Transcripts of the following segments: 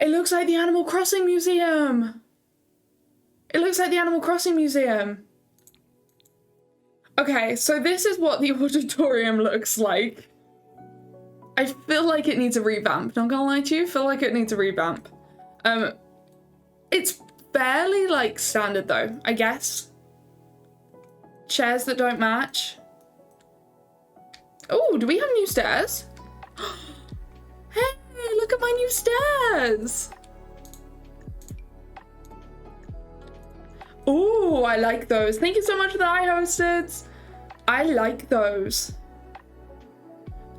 It looks like the Animal Crossing Museum. It looks like the Animal Crossing Museum. Okay, so this is what the auditorium looks like. I feel like it needs a revamp. Not gonna lie to you, I feel like it needs a revamp. It's fairly like standard though, I guess. Chairs that don't match. Oh, do we have new stairs? Hey, look at my new stairs. Oh, I like those. Thank you so much for the iHosted. I like those.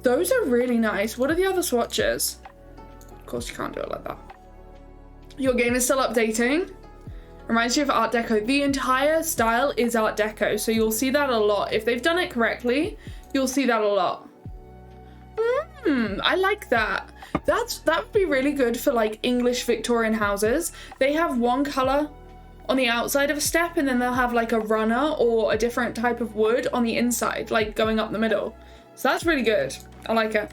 Those are really nice. What are the other swatches? Of course you can't do it like that. Your game is still updating. Reminds you of Art Deco. The entire style is Art Deco, so you'll see that a lot. If they've done it correctly, you'll see that a lot. I like that. That would be really good for like English Victorian houses. They have one color on the outside of a step, and then they'll have like a runner or a different type of wood on the inside, like going up the middle. So that's really good. I like it.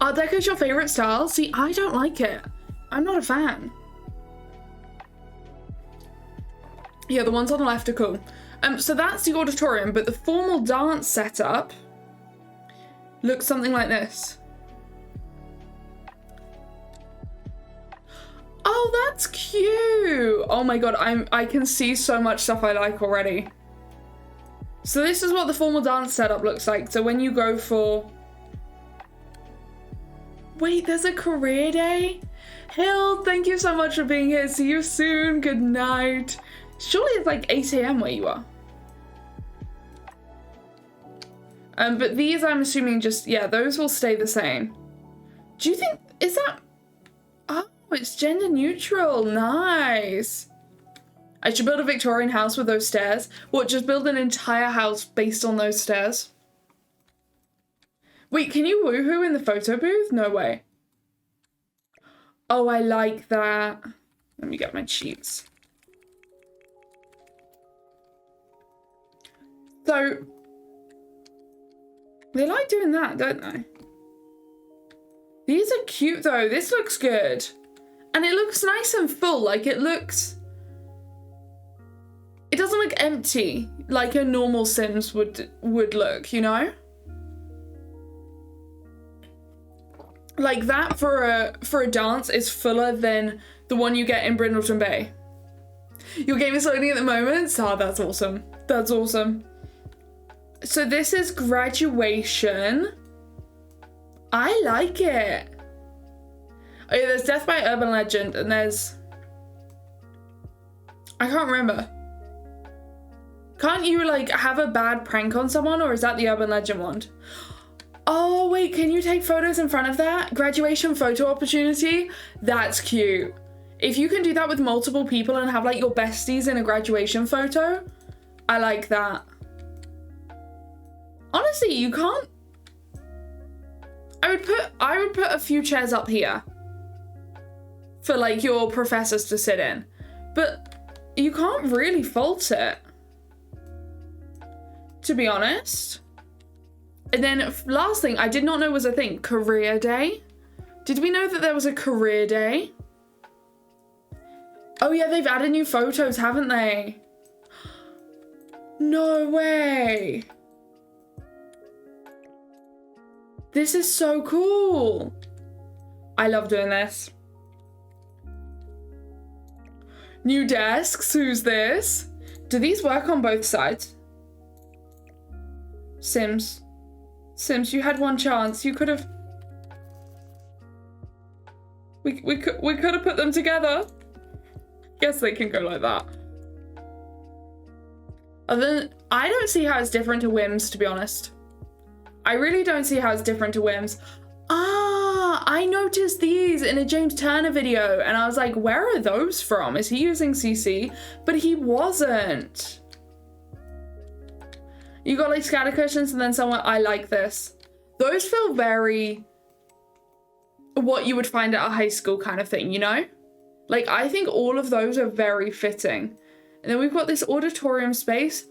Art Deco's your favorite style? See, I don't like it. I'm not a fan. Yeah, the ones on the left are cool. So that's the auditorium, but the formal dance setup looks something like this. Oh, that's cute. Oh my god, I can see so much stuff I like already. So this is what the formal dance setup looks like. So when you go for... Wait, there's a career day? Hill, thank you so much for being here. See you soon. Good night. Surely it's like 8 AM where you are. But these I'm assuming just, yeah, those will stay the same. Do you think, is that... Oh, it's gender neutral. Nice. I should build a Victorian house with those stairs. What, just build an entire house based on those stairs? Wait, can you woohoo in the photo booth? No way. Oh, I like that. Let me get my cheats. So, they like doing that, don't they? These are cute though. This looks good. And it looks nice and full. Like it looks... It doesn't look empty like a normal Sims would look, you know? Like that for a dance is fuller than the one you get in Brindleton Bay. Your game is loading at the moment? Oh, that's awesome. That's awesome. So this is graduation. I like it. Oh yeah, there's Death by Urban Legend and there's... I can't remember. Can't you like have a bad prank on someone, or is that the Urban Legend one? Oh wait, can you take photos in front of that? Graduation photo opportunity? That's cute. If you can do that with multiple people and have like your besties in a graduation photo, I like that. Honestly, you can't... I would put a few chairs up here for like your professors to sit in, but you can't really fault it, to be honest. And then last thing, I did not know was a thing, career day. Did we know that there was a career day? Oh yeah, they've added new photos, haven't they? No way. This is so cool. I love doing this. New desks, who's this? Do these work on both sides? Sims, you had one chance. You could have... We could have put them together. Guess they can go like that. Other than, I don't see how it's different to Whims, to be honest. I really don't see how it's different to Whims. Ah, I noticed these in a James Turner video and I was like, where are those from? Is he using CC? But he wasn't. You got like scatter cushions and then someone, I like this. Those feel very what you would find at a high school kind of thing, you know? Like, I think all of those are very fitting. And then we've got this auditorium space.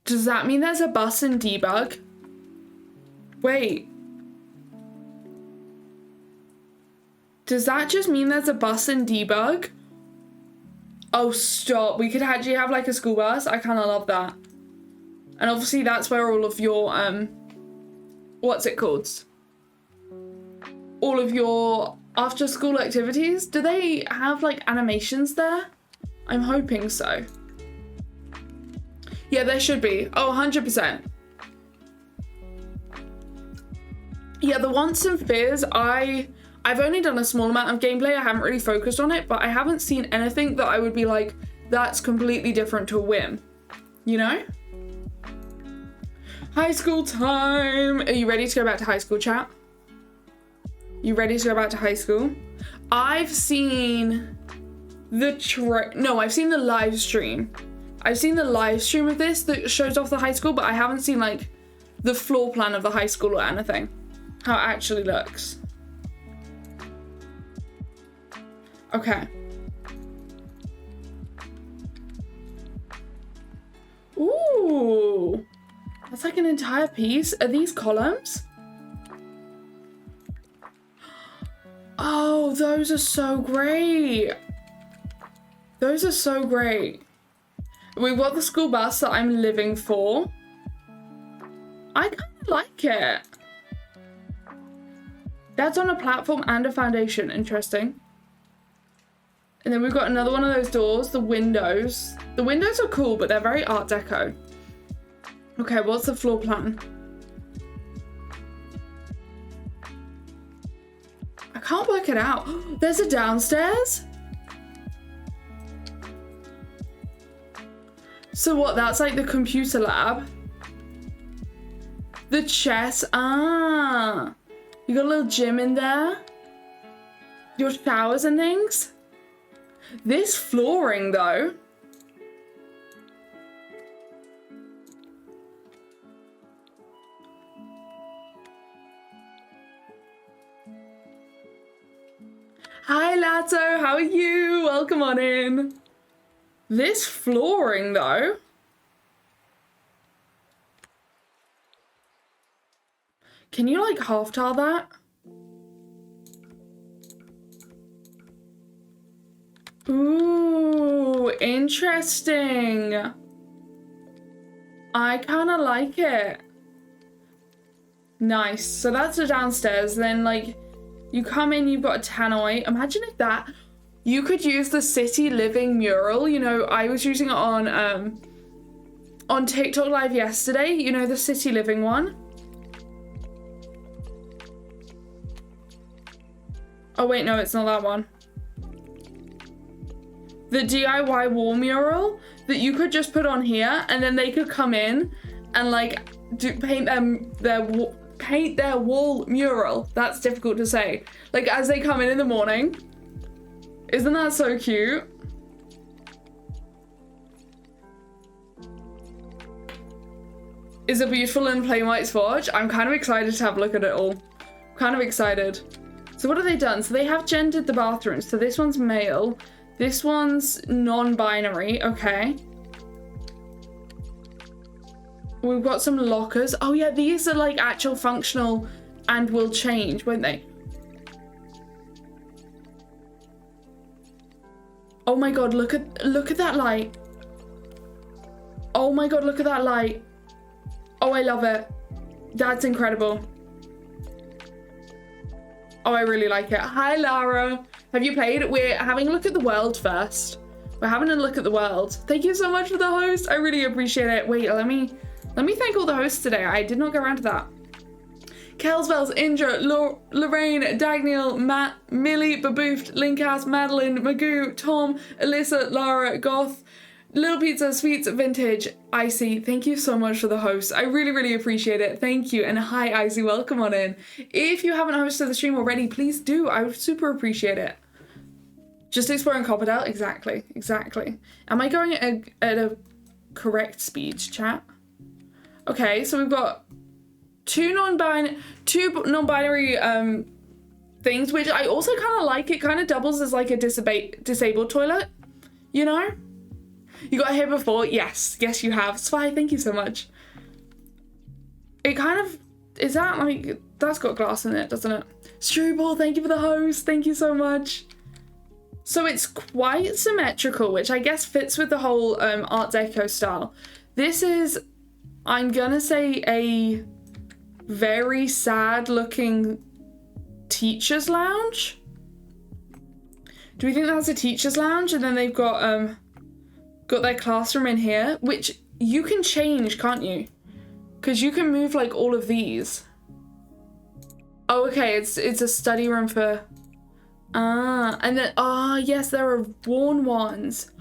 Does that mean there's a bus in Debug? Wait. Does that just mean there's a bus in debug? Oh, stop. We could actually have like a school bus. I kind of love that. And obviously that's where all of your, what's it called? All of your after school activities. Do they have like animations there? I'm hoping so. Yeah, there should be. Oh, 100%. Yeah, the wants and fears, I've only done a small amount of gameplay. I haven't really focused on it, but I haven't seen anything that I would be like, that's completely different to a whim. You know? High school time. Are you ready to go back to high school, chat? You ready to go back to high school? I've seen I've seen the live stream. I've seen the live stream of this that shows off the high school, but I haven't seen like the floor plan of the high school or anything. How it actually looks. Okay. Ooh. That's like an entire piece. Are these columns? Oh, those are so great. Those are so great. We've got the school bus that I'm living for. I kind of like it. That's on a platform and a foundation. Interesting. And then we've got another one of those doors, the windows. The windows are cool, but they're very Art Deco. Okay, what's the floor plan? I can't work it out. There's a downstairs? So what, that's like the computer lab? The chess, you got a little gym in there? Your showers and things? This flooring though. Hi Lato, how are you? Welcome on in. This flooring though. Can you like half tile that? Ooh, interesting. I kind of like it. Nice. So that's the downstairs. Then like you come in, you've got a tannoy. Imagine if that, you could use the city living mural. You know, I was using it on TikTok live yesterday. You know, the city living one. Oh wait, no, it's not that one. The DIY wall mural that you could just put on here, and then they could come in and like paint their wall mural. That's difficult to say. Like as they come in the morning. Isn't that so cute? Is it beautiful in plain white swatch? I'm kind of excited to have a look at it all. Kind of excited. So what have they done? So they have gendered the bathrooms. So this one's male. This one's non-binary. Okay. We've got some lockers. Oh yeah, these are like actual functional and will change, won't they? Oh my god, look at that light. Oh my god, look at that light. Oh, I love it. That's incredible. Oh, I really like it. Hi, Lara. Have you played? We're having a look at the world first. We're having a look at the world. Thank you so much for the host. I really appreciate it. Wait, let me thank all the hosts today. I did not get around to that. Kelsbells, Indra, Lorraine, Dagniel, Matt, Millie, Baboofed, Linkas, Madeline, Magoo, Tom, Alyssa, Lara, Goth, Little Pizza, Sweets, Vintage, Icy. Thank you so much for the host. I really, really appreciate it. Thank you. And hi, Icy. Welcome on in. If you haven't hosted the stream already, please do. I would super appreciate it. Just exploring Copperdale? Exactly. Exactly. Am I going at a correct speed, chat? Okay, so we've got two non-binary things, which I also kind of like. It kind of doubles as like a disabled toilet, you know? You got here before? Yes, you have. Spy, thank you so much. It kind of is that like, that's got glass in it, doesn't it? Struble, thank you for the host. Thank you so much. So it's quite symmetrical, which I guess fits with the whole Art Deco style. This is, I'm gonna say, a very sad looking teacher's lounge. Do we think that's a teacher's lounge? And then they've got their classroom in here, which you can change, can't you? Because you can move like all of these. Oh, okay, it's a study room for, and then, yes, there are worn ones.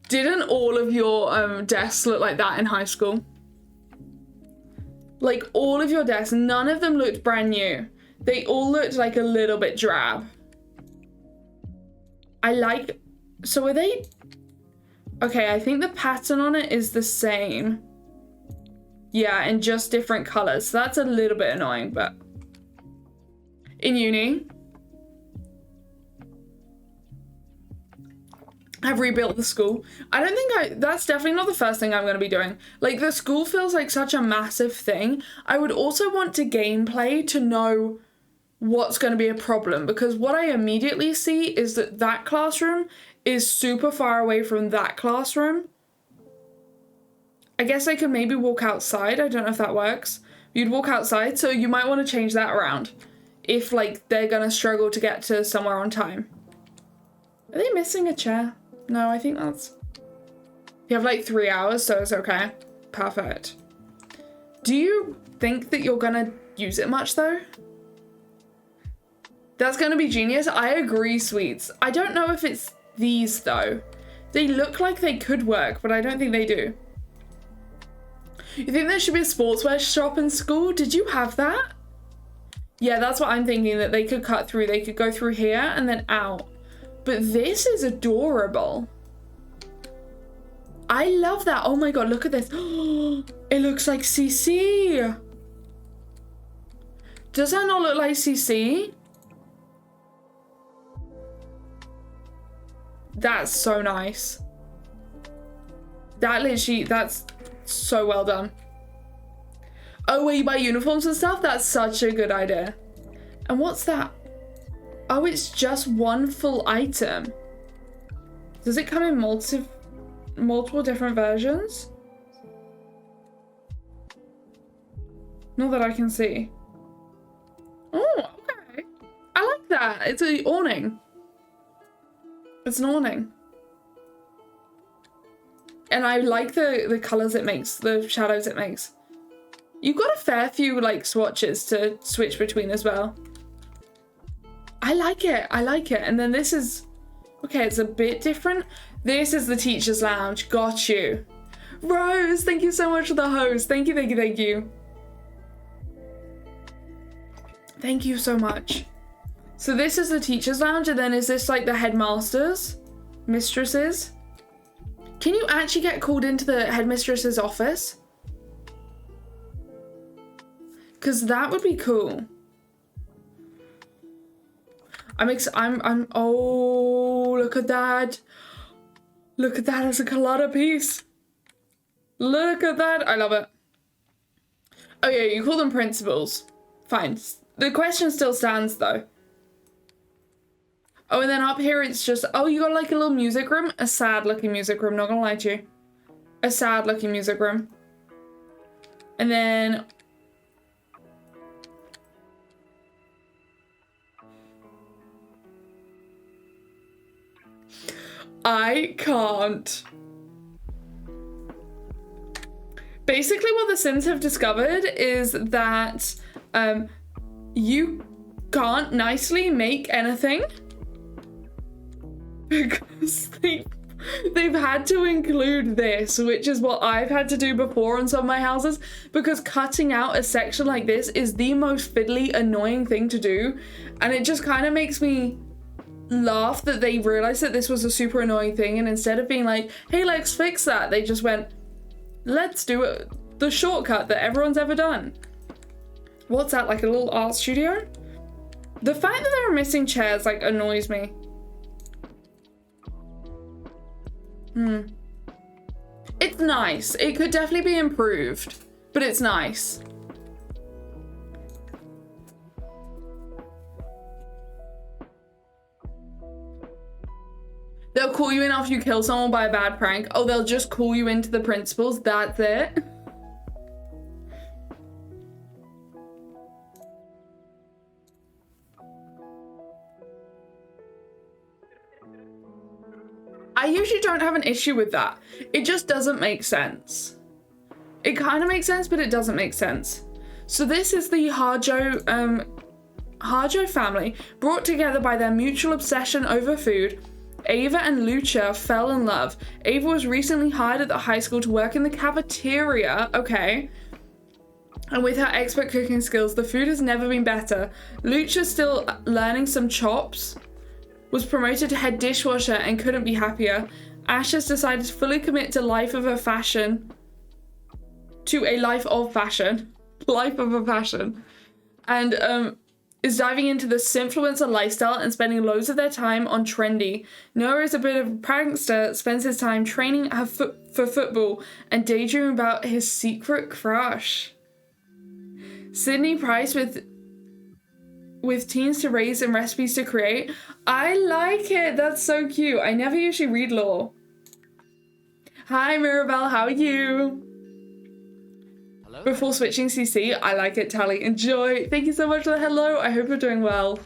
Didn't all of your desks look like that in high school? Like all of your desks, none of them looked brand new. They all looked like a little bit drab. So are they, okay, I think the pattern on it is the same. Yeah, and just different colors. So that's a little bit annoying, but in uni, I've rebuilt the school. I don't think that's definitely not the first thing I'm going to be doing. Like, the school feels like such a massive thing. I would also want to gameplay to know what's going to be a problem, because what I immediately see is that classroom is super far away from that classroom. I guess I could maybe walk outside. I don't know if that works. You'd walk outside, so you might want to change that around if, like, they're gonna struggle to get to somewhere on time. Are they missing a chair? No, I think that's... You have, like, 3 hours, so it's okay. Perfect. Do you think that you're gonna use it much, though? That's gonna be genius. I agree, sweets. I don't know if it's these, though. They look like they could work, but I don't think they do. You think there should be a sportswear shop in school? Did you have that? Yeah, that's what I'm thinking, that they could cut through. They could go through here and then out. But this is adorable. I love that. Oh my god, look at this. It looks like CC. Does that not look like CC? That's so nice. That literally, that's so well done. Oh, where you buy uniforms and stuff? That's such a good idea. And what's that? Oh, it's just one full item. Does it come in multiple different versions? Not that I can see. Oh, okay. I like that. It's an awning. It's an awning. And I like the colors it makes, the shadows it makes. You've got a fair few, like, swatches to switch between as well. I like it. I like it. And then this is... Okay, it's a bit different. This is the teacher's lounge. Got you. Rose, thank you so much for the host. Thank you, thank you, thank you. Thank you so much. So this is the teacher's lounge, and then is this, like, the headmasters? Mistresses? Can you actually get called into the headmistress's office? Because that would be cool. Oh, look at that. Look at that as a collada piece. Look at that. I love it. Oh yeah, you call them principals. Fine. The question still stands though. Oh, and then up here it's just, oh, you got like a little music room. A sad looking music room, not gonna lie to you. A sad looking music room. And then... I can't. Basically what the Sims have discovered is that you can't nicely make anything because they've had to include this, which is what I've had to do before on some of my houses, because cutting out a section like this is the most fiddly, annoying thing to do, and it just kind of makes me laugh that they realized that this was a super annoying thing, and instead of being like, hey, let's fix that, they just went, let's do it, the shortcut that everyone's ever done. What's that, like a little art studio? The fact that there are missing chairs, like, annoys me. It's nice. It could definitely be improved, but it's nice. They'll call you in after you kill someone by a bad prank. Oh, they'll just call you into the principals. That's it. I usually don't have an issue with that. It just doesn't make sense. It kind of makes sense, but it doesn't make sense. So this is the Harjo family, brought together by their mutual obsession over food. Ava and Lucha fell in love. Ava was recently hired at the high school to work in the cafeteria, okay. And with her expert cooking skills, the food has never been better. Lucha, still learning some chops, was promoted to head dishwasher and couldn't be happier. Ash has decided to fully commit to a life of a fashion. And is diving into the Simfluencer lifestyle and spending loads of their time on trendy. Noah is a bit of a prankster, spends his time training for football and daydreaming about his secret crush. Sydney Price with teens to raise and recipes to create. I like it. That's so cute. I never usually read lore. Hi Mirabelle, how are you? Hello. Before switching CC, I like it, Tally. Enjoy. Thank you so much for the hello. I hope you're doing well.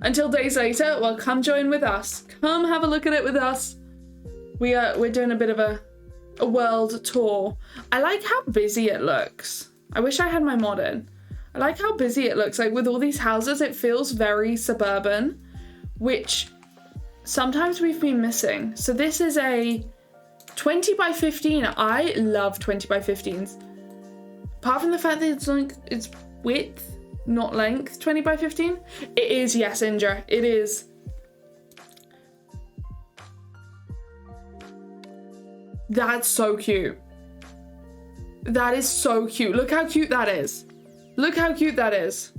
Until days later, well, come join with us. Come have a look at it with us. We're doing a bit of a world tour. I like how busy it looks. I wish I had my mod in. I like how busy it looks. Like with all these houses, it feels very suburban, which sometimes we've been missing. So this is a 20 by 15. I love 20 by 15s. Apart from the fact that it's width, not length, 20 by 15. It is, yes, Indra, it is. That's so cute. That is so cute. Look how cute that is. Look how cute that is.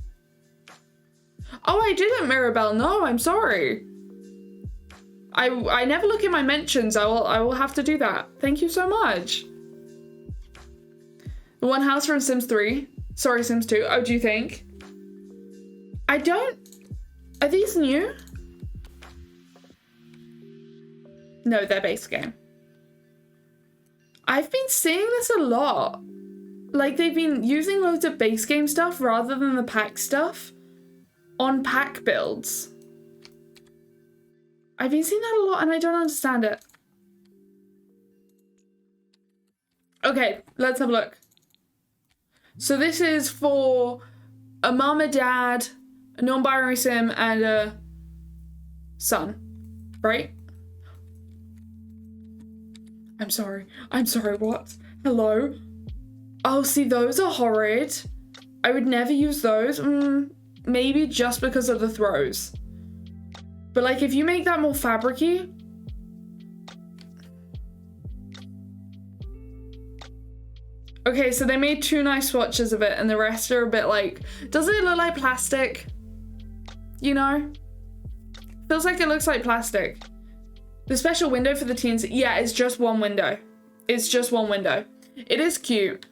Oh, I didn't, Mirabelle. No, I'm sorry. I never look at my mentions. I will have to do that. Thank you so much. The one house from Sims 3. Sorry, Sims 2. Oh, do you think? I don't... Are these new? No, they're base game. I've been seeing this a lot. Like, they've been using loads of base game stuff rather than the pack stuff on pack builds. I've been seeing that a lot and I don't understand it. Okay, let's have a look. So this is for a mum, a dad, a non-binary sim, and a son, right? I'm sorry, what? Hello? Oh, see, those are horrid. I would never use those. Maybe just because of the throws. But like, if you make that more fabric-y. Okay, so they made 2 nice swatches of it and the rest are a bit like, doesn't it look like plastic? You know? Feels like it looks like plastic. The special window for the teens, yeah, it's just one window. It's just one window. It is cute.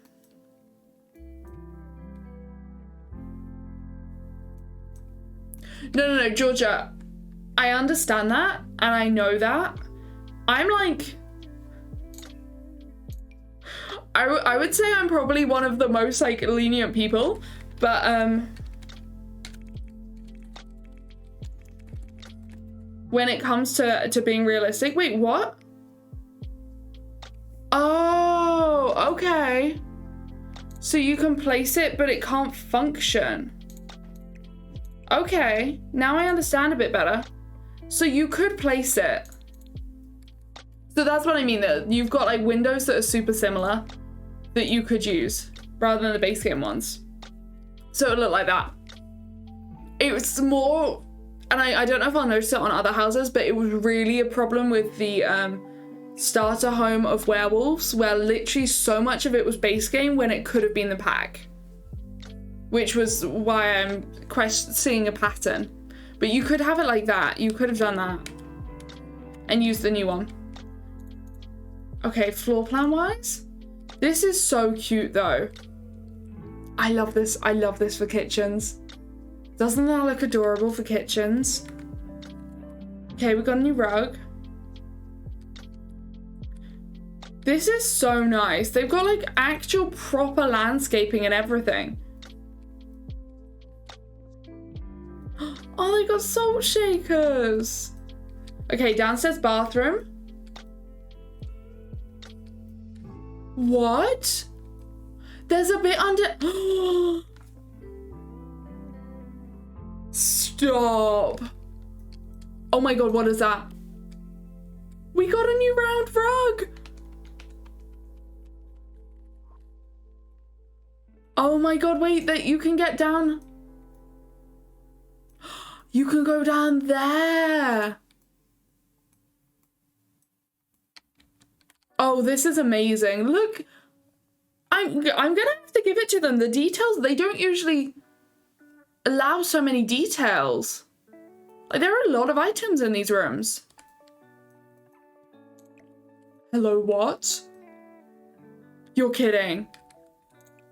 No, Georgia. I understand that, and I know that. I'm like... I would say I'm probably one of the most, like, lenient people, but, when it comes to being realistic... Wait, what? Oh, okay. So you can place it, but it can't function. Okay, now I understand a bit better. So you could place it. So that's what I mean, that you've got like windows that are super similar that you could use rather than the base game ones. So it looked like that. It was more, and I don't know if I'll notice it on other houses, but it was really a problem with the starter home of werewolves, where literally so much of it was base game when it could have been the pack. Which was why I'm seeing a pattern. But you could have it like that. You could have done that. And used the new one. Okay, floor plan wise. This is so cute though. I love this. I love this for kitchens. Doesn't that look adorable for kitchens? Okay, we got a new rug. This is so nice. They've got like actual proper landscaping and everything. Oh, they got salt shakers. Okay, downstairs bathroom. What? There's a bit under. Stop. Oh my god, what is that? We got a new round rug. Oh my god, wait, that you can get down. You can go down there. Oh, this is amazing. Look, I'm gonna have to give it to them. The details, they don't usually allow so many details. Like, there are a lot of items in these rooms. Hello, what? You're kidding.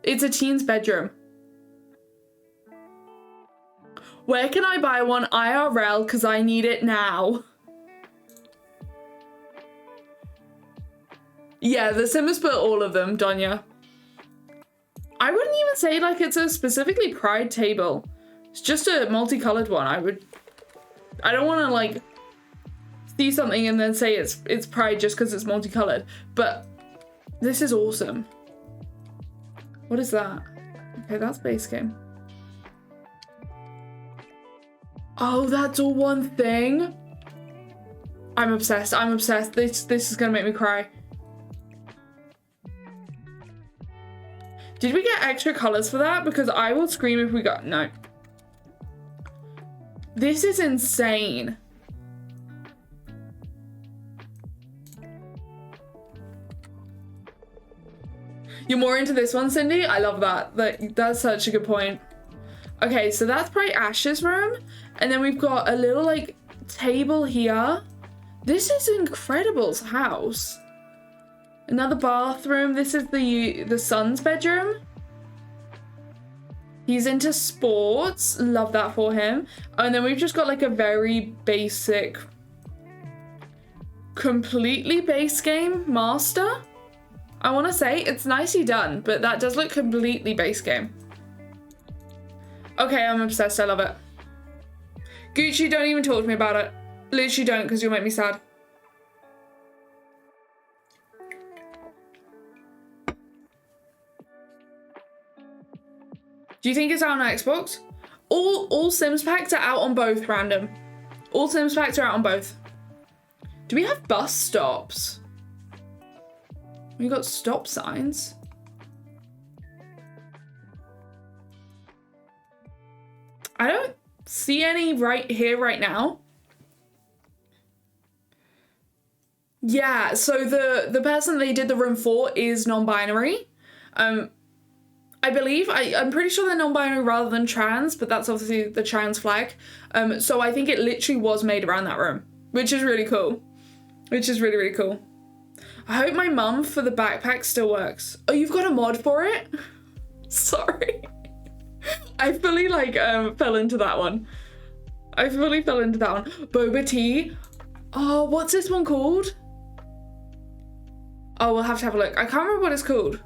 It's a teen's bedroom. Where can I buy one IRL? Because I need it now. Yeah, The Sims put all of them, Donya. I wouldn't even say like it's a specifically pride table. It's just a multicolored one. I don't want to like see something and then say it's pride just because it's multicolored. But this is awesome. What is that? Okay, that's base game. Oh, that's all one thing. I'm obsessed. I'm obsessed. This is gonna make me cry. Did we get extra colors for that? Because I will scream if we got... No. This is insane. You're more into this one, Cindy? I love that. That's such a good point. Okay, so that's probably Ash's room. And then we've got a little, like, table here. This is Incredible's house. Another bathroom. This is the son's bedroom. He's into sports. Love that for him. And then we've just got, like, a very basic, completely base game master. I want to say it's nicely done, but that does look completely base game. Okay, I'm obsessed. I love it. Gucci, don't even talk to me about it. Literally don't, because you'll make me sad. Do you think it's out on Xbox? All Sims packs are out on both, random. All Sims packs are out on both. Do we have bus stops? We got stop signs. I don't see any right here right now. Yeah, so the person they did the room for is non-binary. I believe, I'm pretty sure they're non-binary rather than trans, but that's obviously the trans flag. So I think it literally was made around that room, which is really cool. Which is really, really cool. I hope my mum for the backpack still works. Oh, you've got a mod for it? Sorry. I fully like fell into that one. I fully fell into that one. Boba tea. Oh, what's this one called? Oh, we'll have to have a look. I can't remember what it's called.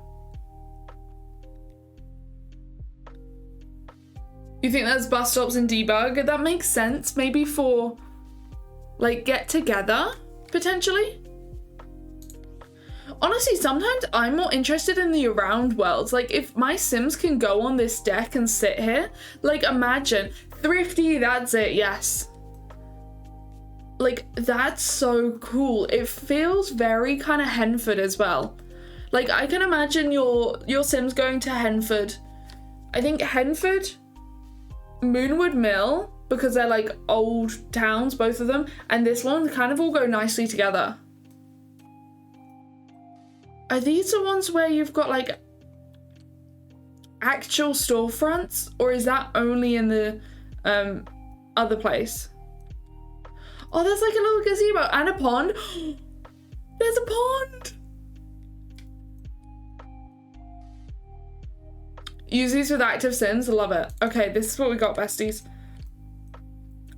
You think there's bus stops in debug? That makes sense. Maybe for like get together, potentially. Honestly, sometimes I'm more interested in the around worlds. Like, if my Sims can go on this deck and sit here, like, imagine. Thrifty, that's it, yes. Like, that's so cool. It feels very kind of Henford as well. Like, I can imagine your Sims going to Henford. I think Henford, Moonwood Mill, because they're, like, old towns, both of them, and this one kind of all go nicely together. Are these the ones where you've got like actual storefronts, or is that only in the other place? Oh, there's like a little gazebo and a pond. There's a pond. Use these with active Sims. I love it. Okay, this is what we got, besties.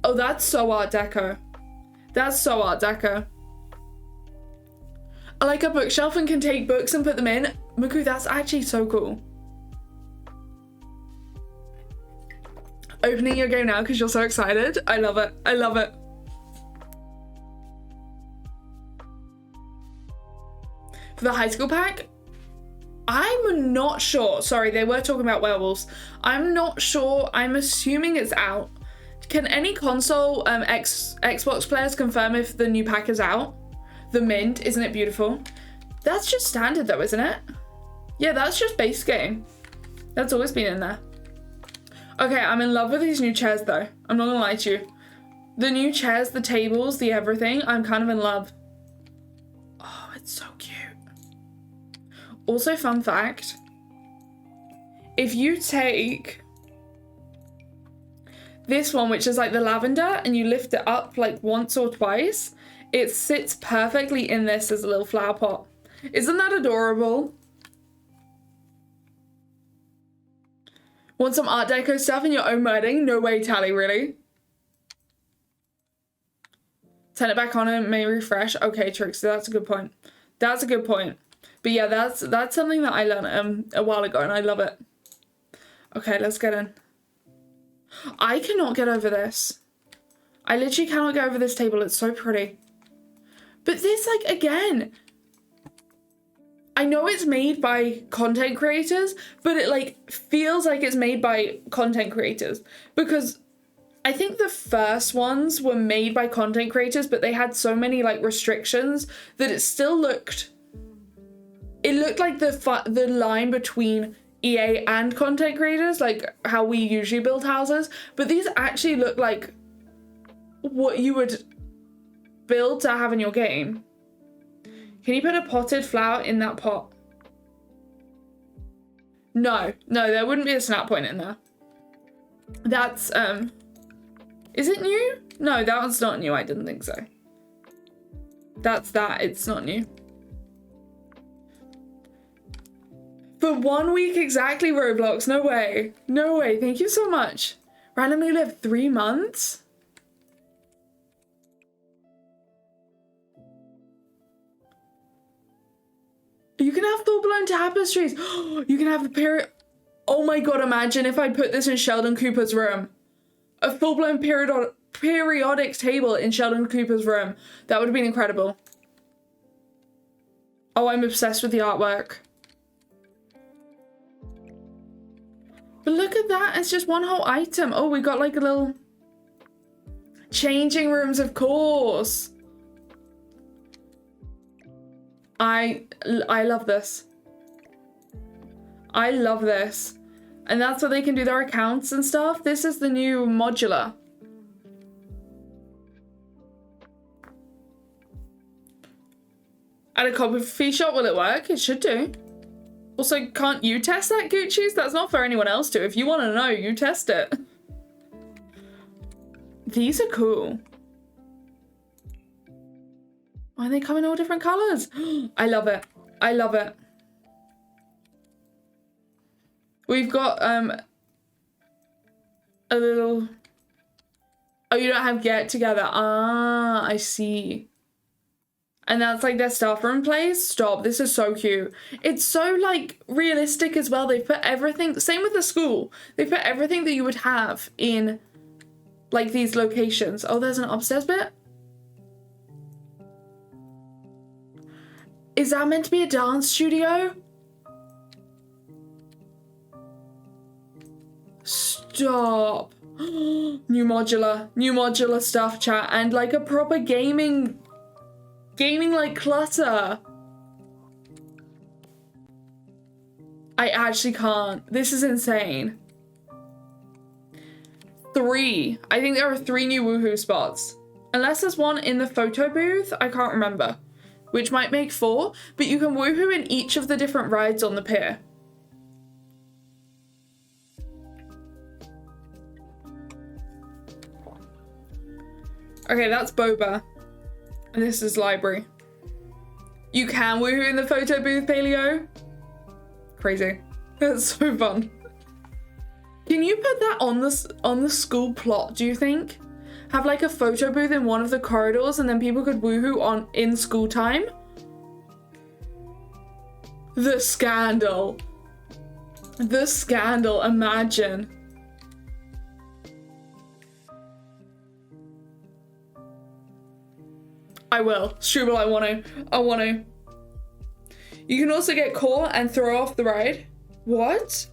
Oh, that's so Art Deco. That's so Art Deco. I like a bookshelf and can take books and put them in. Muku, that's actually so cool. Opening your game now because you're so excited. I love it. I love it. For the high school pack, I'm not sure. Sorry, they were talking about werewolves. I'm not sure. I'm assuming it's out. Can any console Xbox players confirm if the new pack is out? The mint, isn't it beautiful? That's just standard though, isn't it? Yeah, that's just base game. That's always been in there. Okay, I'm in love with these new chairs though. I'm not gonna lie to you. The new chairs, the tables, the everything, I'm kind of in love. Oh, it's so cute. Also, fun fact, if you take this one, which is like the lavender, and you lift it up like once or twice, it sits perfectly in this as a little flower pot. Isn't that adorable? Want some Art Deco stuff in your own wedding? No way, Tally, really? Turn it back on and it may refresh. Okay, Trixie, that's a good point. That's a good point. But yeah, that's something that I learned a while ago and I love it. Okay, let's get in. I cannot get over this. I literally cannot get over this table. It's so pretty. But this, like, again, I know it's made by content creators, but it like feels like it's made by content creators because I think the first ones were made by content creators, but they had so many like restrictions that it still looked, it looked like the line between EA and content creators, like how we usually build houses, but these actually look like what you would build to have in your game. Can you put a potted flower in that pot? No, there wouldn't be a snap point in there. That's, is it new? No, that one's not new, I didn't think so. It's not new. For 1 week exactly, Roblox, no way. No way, thank you so much. Randomly live 3 months? You can have full-blown tapestries. You can have a period. Oh my god, imagine if I put this in Sheldon Cooper's room. A full-blown periodic table in Sheldon Cooper's room. That would have been incredible. Oh, I'm obsessed with the artwork. But look at that, it's just one whole item. Oh, we got like a little changing rooms, of course. I love this. I love this. And that's what they can do their accounts and stuff. This is the new modular. At a coffee shop, will it work? It should do. Also, can't you test that, Gucci's? That's not for anyone else to. If you want to know, you test it. These are cool. Why they come in all different colors? I love it. I love it. We've got a little. Oh, you don't have get together. Ah, I see. And that's like their staff room place. Stop. This is so cute. It's so like realistic as well. They've put everything. Same with the school. They put everything that you would have in like these locations. Oh, there's an upstairs bit. Is that meant to be a dance studio? Stop. New modular stuff, chat, and like a proper gaming like clutter. I actually can't. This is insane. 3. I think there are 3 new woohoo spots. Unless there's one in the photo booth, I can't remember. Which might make 4, but you can woohoo in each of the different rides on the pier. Okay, that's Boba. And this is library. You can woohoo in the photo booth, Paleo? Crazy. That's so fun. Can you put that on the school plot, do you think? have like a photo booth in one of the corridors and then people could woohoo in school time. The scandal. The scandal, imagine. I will. Struble, I want to. You can also get caught and throw off the ride. What?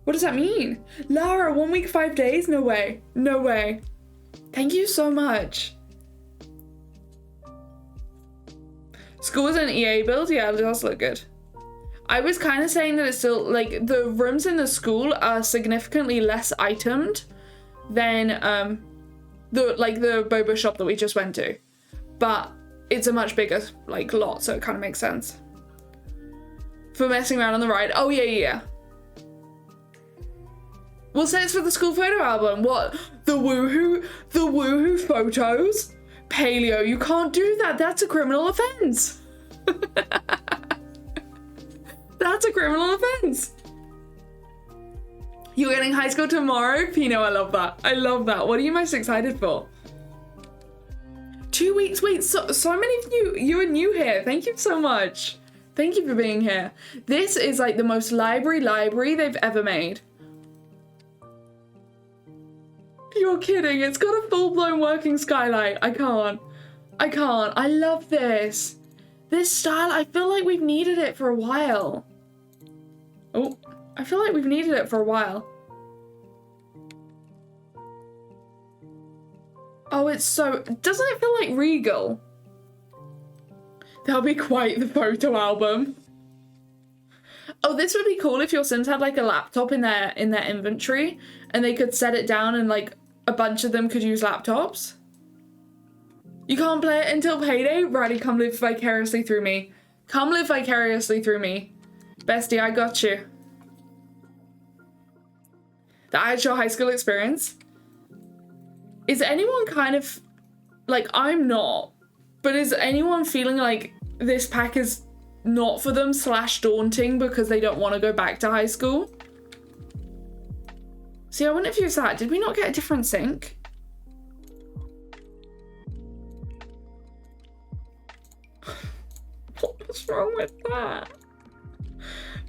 What does that mean? Lara, 1 week, 5 days? No way. No way. Thank you so much. School is an EA build? Yeah, it does look good. I was kind of saying that it's still, like, the rooms in the school are significantly less itemed than the boba shop that we just went to. But it's a much bigger, like, lot, so it kind of makes sense. For messing around on the ride. Oh, yeah. We'll say it's for the school photo album. What? The woohoo photos? Paleo, you can't do that. That's a criminal offense. That's a criminal offense. You're getting high school tomorrow? Pino, I love that. I love that. What are you most excited for? 2 weeks. Wait, so many of you are new here. Thank you so much. Thank you for being here. This is like the most library they've ever made. You're kidding. It's got a full-blown working skylight. I can't. I love this. This style, I feel like we've needed it for a while. Oh, I feel like we've needed it for a while. Oh, it's so... Doesn't it feel like regal? That'll be quite the photo album. Oh, this would be cool if your Sims had like a laptop in their inventory and they could set it down and like a bunch of them could use laptops. You can't play it until payday? Riley, come live vicariously through me. Come live vicariously through me. Bestie, I got you. The actual high school experience. Is anyone kind of... Like, I'm not. But is anyone feeling like this pack is not for them / daunting because they don't want to go back to high school? See, I wouldn't have used that. Did we not get a different sink? What's wrong with that?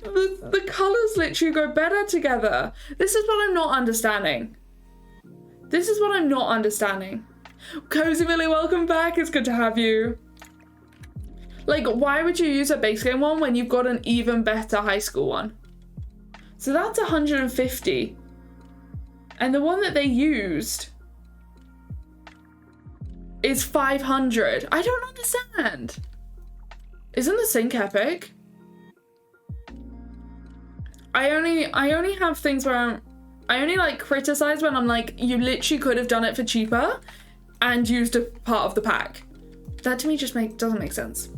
The colours literally go better together. This is what I'm not understanding. This is what I'm not understanding. Cozy Millie, welcome back. It's good to have you. Like, why would you use a base game one when you've got an even better high school one? So that's 150. And the one that they used is 500. I don't understand. Isn't the sink epic? I only have things where I only like criticize when I'm like, you literally could have done it for cheaper and used a part of the pack. That to me just doesn't make sense.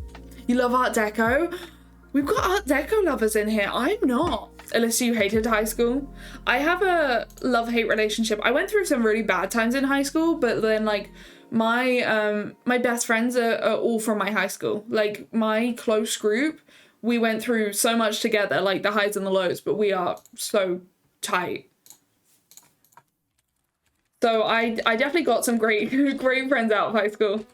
You love Art Deco? We've got Art Deco lovers in here. I'm not. Alyssa, you hated high school? I have a love-hate relationship. I went through some really bad times in high school, but then like my best friends are all from my high school. Like my close group, we went through so much together, like the highs and the lows, but we are so tight. So I definitely got some great friends out of high school.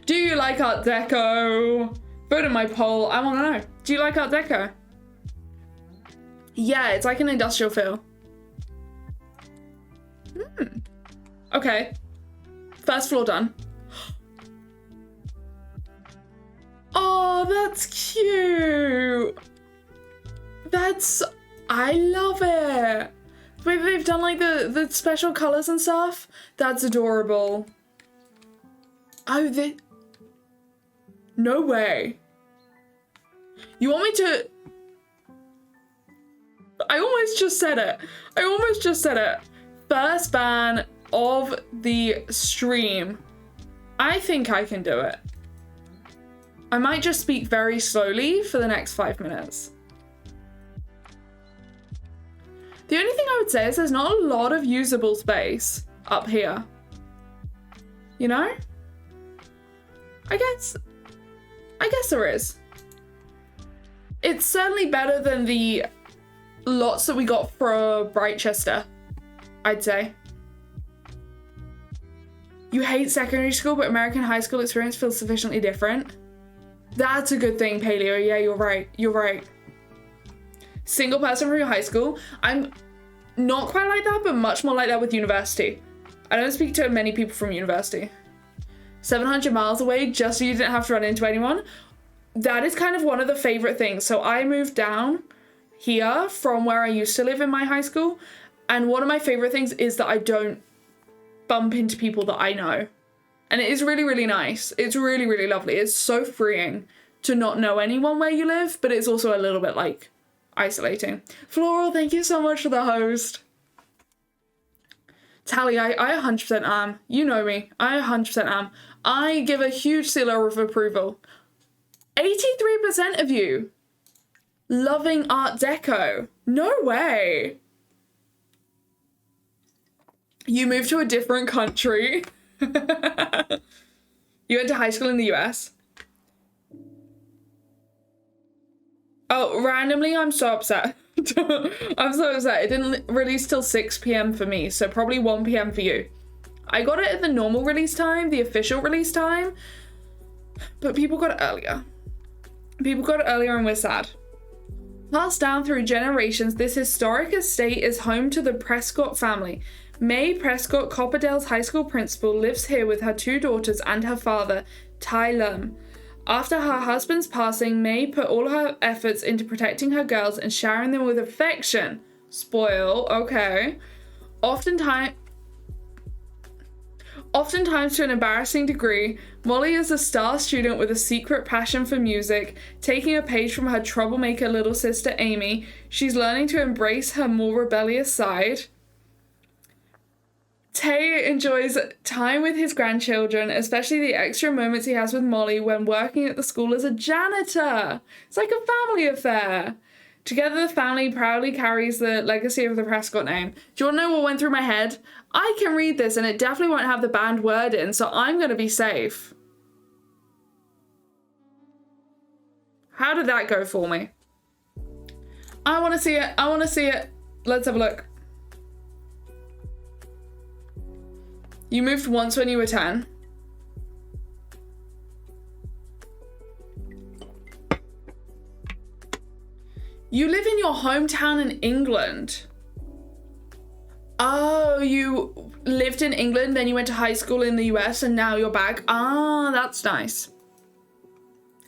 Do you like Art Deco? Vote in my poll. I want to know. Do you like Art Deco? Yeah, it's like an industrial feel. Okay. First floor done. Oh, that's cute. I love it. Maybe they've done like the special colors and stuff. That's adorable. Oh, no way. You want me to... I almost just said it. First ban of the stream. I think I can do it. I might just speak very slowly for the next 5 minutes. The only thing I would say is there's not a lot of usable space up here. You know? I guess there is. It's certainly better than the lots that we got for Brightchester, I'd say. You hate secondary school, but American high school experience feels sufficiently different. That's a good thing, Paleo. Yeah, you're right. You're right. Single person from your high school. I'm not quite like that, but much more like that with university. I don't speak to many people from university. 700 miles away just so you didn't have to run into anyone. That is kind of one of the favorite things. So I moved down here from where I used to live in my high school. And one of my favorite things is that I don't bump into people that I know. And it is really, really nice. It's really, really lovely. It's so freeing to not know anyone where you live, but it's also a little bit like isolating. Floral, thank you so much for the host. Tally, I 100% am. You know me. I 100% am. I give a huge seal of approval. 83% of you loving Art Deco. No way. You moved to a different country. You went to high school in the US. Oh, randomly, I'm so upset. I'm so upset. It didn't release till 6 p.m. for me, so probably 1 p.m. for you. I got it at the normal release time, the official release time, but people got it earlier. People got it earlier and we're sad. Passed down through generations, this historic estate is home to the Prescott family. Mae Prescott, Copperdale's high school principal, lives here with her 2 daughters and her father, Ty Lum. After her husband's passing, Mae put all her efforts into protecting her girls and showering them with affection. Spoil, okay. Oftentimes to an embarrassing degree, Molly is a star student with a secret passion for music. Taking a page from her troublemaker little sister Amy, she's learning to embrace her more rebellious side. Tay enjoys time with his grandchildren, especially the extra moments he has with Molly when working at the school as a janitor. It's like a family affair. Together, the family proudly carries the legacy of the Prescott name. Do you want to know what went through my head? I can read this and it definitely won't have the banned word in, so I'm going to be safe. How did that go for me? I want to see it. I want to see it. Let's have a look. You moved once when you were 10. You live in your hometown in England. Oh, you lived in England, then you went to high school in the US, and now you're back. Ah, that's nice.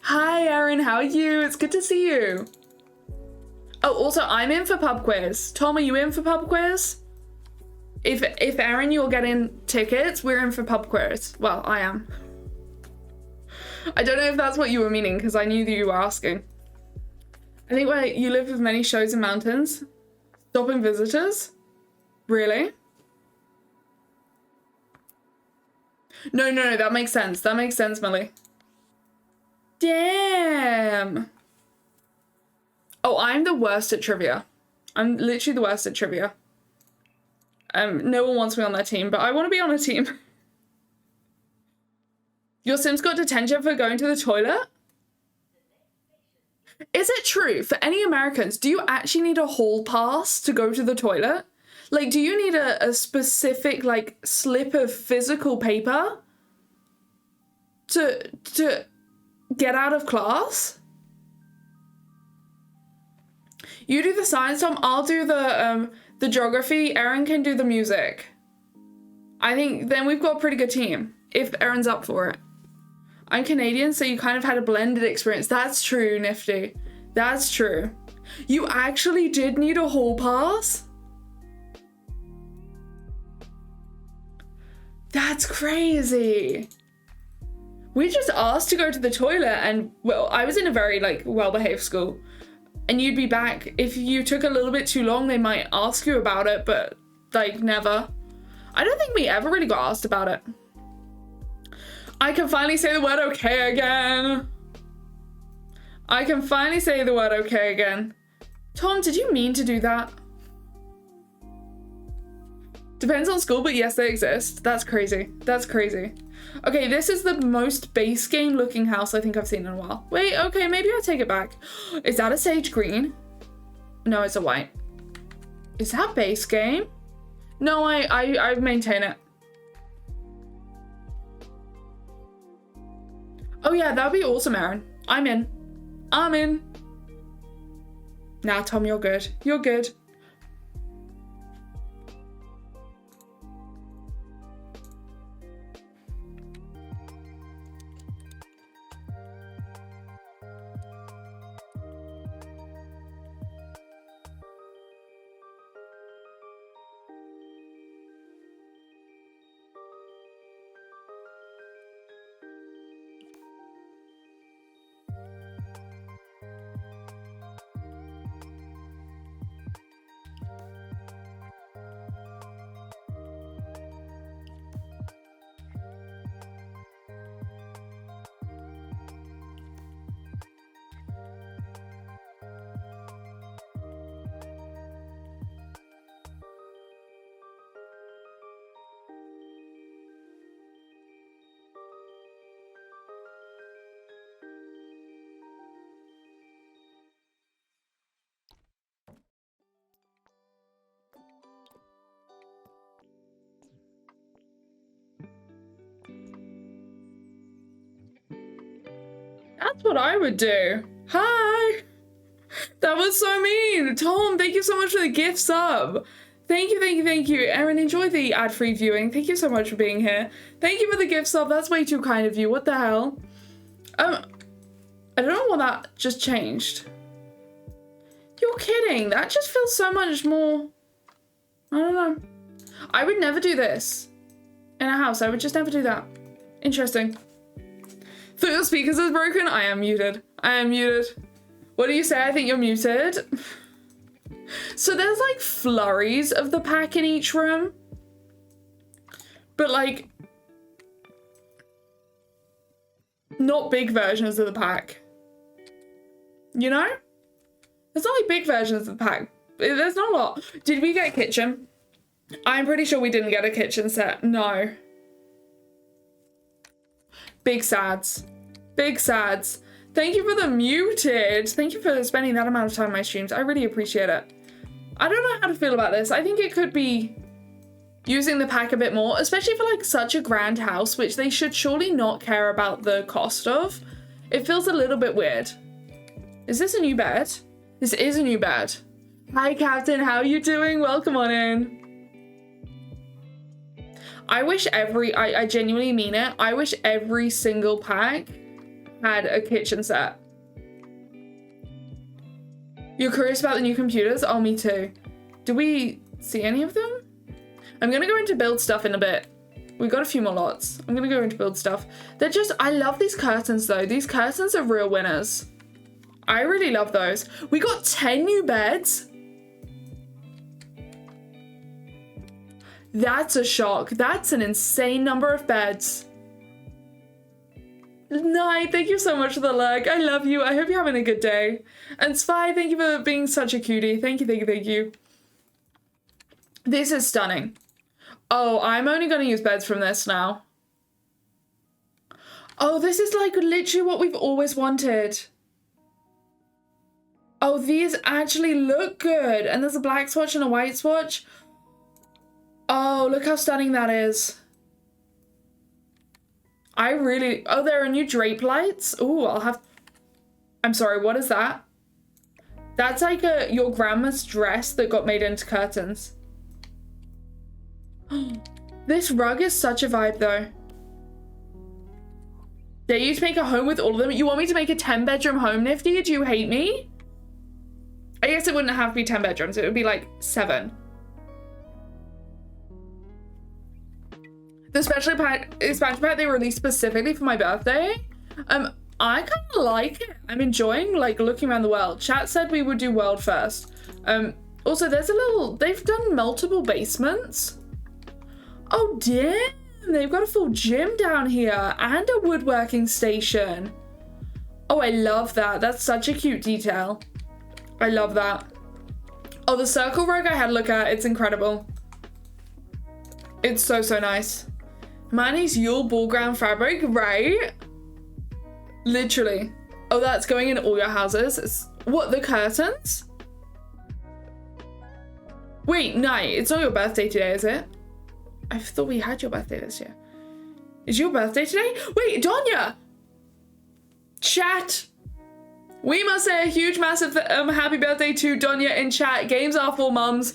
Hi, Erin, how are you? It's good to see you. Oh, also, I'm in for pub quiz. Tom, are you in for pub quiz? If Erin, you're getting tickets, we're in for pub quiz. Well, I am. I don't know if that's what you were meaning, because I knew that you were asking. I think where you live with many shows and mountains. Stopping visitors? Really? No, that makes sense. That makes sense, Millie. Damn. Oh, I'm the worst at trivia. I'm literally the worst at trivia. No one wants me on their team, but I want to be on a team. Your Sims got detention for going to the toilet? Is it true, for any Americans, do you actually need a hall pass to go to the toilet? Like, do you need a specific, like, slip of physical paper to get out of class? You do the science, Tom. I'll do the geography. Erin can do the music. I think then we've got a pretty good team, if Erin's up for it. I'm Canadian, so you kind of had a blended experience. That's true, Nifty. That's true. You actually did need a hall pass? That's crazy. We just asked to go to the toilet and, well, I was in a very, like, well-behaved school. And you'd be back. If you took a little bit too long, they might ask you about it, but, like, never. I don't think we ever really got asked about it. I can finally say the word okay again. I can finally say the word okay again. Tom, did you mean to do that? Depends on school, but yes, they exist. That's crazy. That's crazy. Okay, this is the most base game looking house I think I've seen in a while. Wait, okay, maybe I take it back. Is that a sage green? No, it's a white. Is that base game? No, I maintain it. Oh yeah, that would be awesome, Aaron. I'm in. I'm in. Nah, Tom, you're good. You're good. That's what I would do. Hi. That was so mean. Tom, thank you so much for the gift sub. Thank you, thank you, thank you. Erin, enjoy the ad-free viewing. Thank you so much for being here. Thank you for the gift sub. That's way too kind of you. What the hell? I don't know what that just changed. You're kidding. That just feels so much more... I don't know. I would never do this in a house. I would just never do that. Interesting. Thought your speakers is broken? I am muted. I am muted. What do you say? I think you're muted. So there's like flurries of the pack in each room. But like, not big versions of the pack. You know? There's not like big versions of the pack. There's not a lot. Did we get a kitchen? I'm pretty sure we didn't get a kitchen set. No. Big sads. Big sads. Thank you for the muted. Thank you for spending that amount of time on my streams. I really appreciate it. I don't know how to feel about this. I think it could be using the pack a bit more, especially for like such a grand house, which they should surely not care about the cost of. It feels a little bit weird. Is this a new bed? This is a new bed. Hi, Captain. How are you doing? Welcome on in. I wish I genuinely mean it. I wish every single pack had a kitchen set. You're curious about the new computers? Oh, me too. Do we see any of them? I'm gonna go into build stuff in a bit. We've got a few more lots. I'm gonna go into build stuff. They're just, I love these curtains though. These curtains are real winners. I really love those. We got 10 new beds. That's a shock. That's an insane number of beds. Night, thank you so much for the lurk. I love you. I hope you're having a good day. And Spy, thank you for being such a cutie. Thank you, thank you, thank you. This is stunning. Oh, I'm only going to use beds from this now. Oh, this is like literally what we've always wanted. Oh, these actually look good. And there's a black swatch and a white swatch. Oh, look how stunning that is. I really... Oh, there are new drape lights. Ooh, I'll have... I'm sorry, what is that? That's like your grandma's dress that got made into curtains. This rug is such a vibe, though. Dare you to make a home with all of them? You want me to make a 10-bedroom home, Nifty? Do you hate me? I guess it wouldn't have to be 10 bedrooms. It would be like 7. The expansion pack they released specifically for my birthday. I kind of like it. I'm enjoying like looking around the world. Chat said we would do world first. Also there's a little, they've done multiple basements. Oh damn, they've got a full gym down here and a woodworking station. Oh, I love that. That's such a cute detail. I love that. Oh, the circle rug I had a look at, it's incredible. It's so, so nice. Mine is Yule ball ground fabric, right? Literally. Oh, that's going in all your houses. What, the curtains? Wait, no, it's not your birthday today, is it? I thought we had your birthday this year. Is your birthday today? Wait, Donya! Chat! We must say a huge, massive happy birthday to Donya in chat. Games are for mums.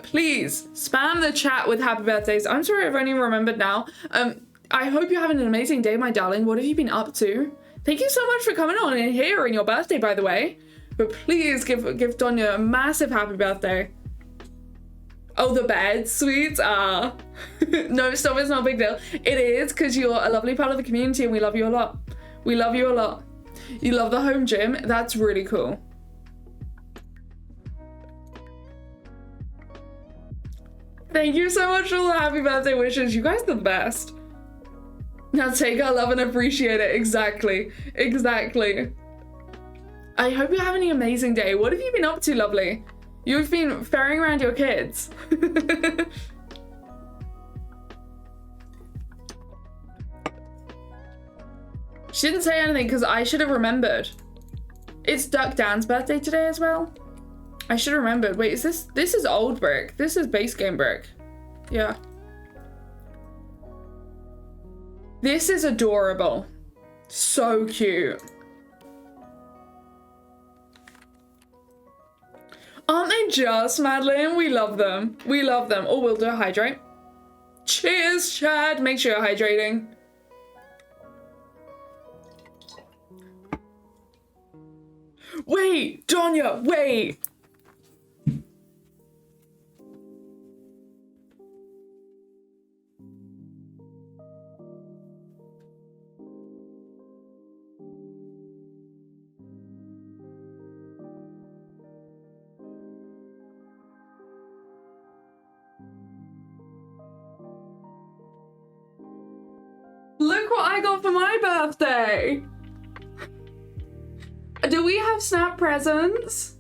Please spam the chat with happy birthdays. I'm sorry I've only remembered now. I hope you're having an amazing day, my darling. What have you been up to? Thank you so much for coming on in here on your birthday, by the way. But please give Donya a massive happy birthday. Oh, the bed, sweet. No, stop, it's not a big deal. It is, because you're a lovely part of the community and we love you a lot. We love you a lot. You love the home gym. That's really cool. Thank you so much for all the happy birthday wishes. You guys are the best. Now take our love and appreciate it. Exactly. Exactly. I hope you're having an amazing day. What have you been up to, lovely? You've been ferrying around your kids. She didn't say anything because I should have remembered. It's Duck Dan's birthday today as well. I should have remembered. Wait, is this is old brick. This is base game brick. Yeah. This is adorable. So cute. Aren't they just, Madeline? We love them. We love them. Oh, we'll do a hydrate. Cheers, Chad. Make sure you're hydrating. Wait, Donya, wait. Look what I got for my birthday. Do we have snap presents?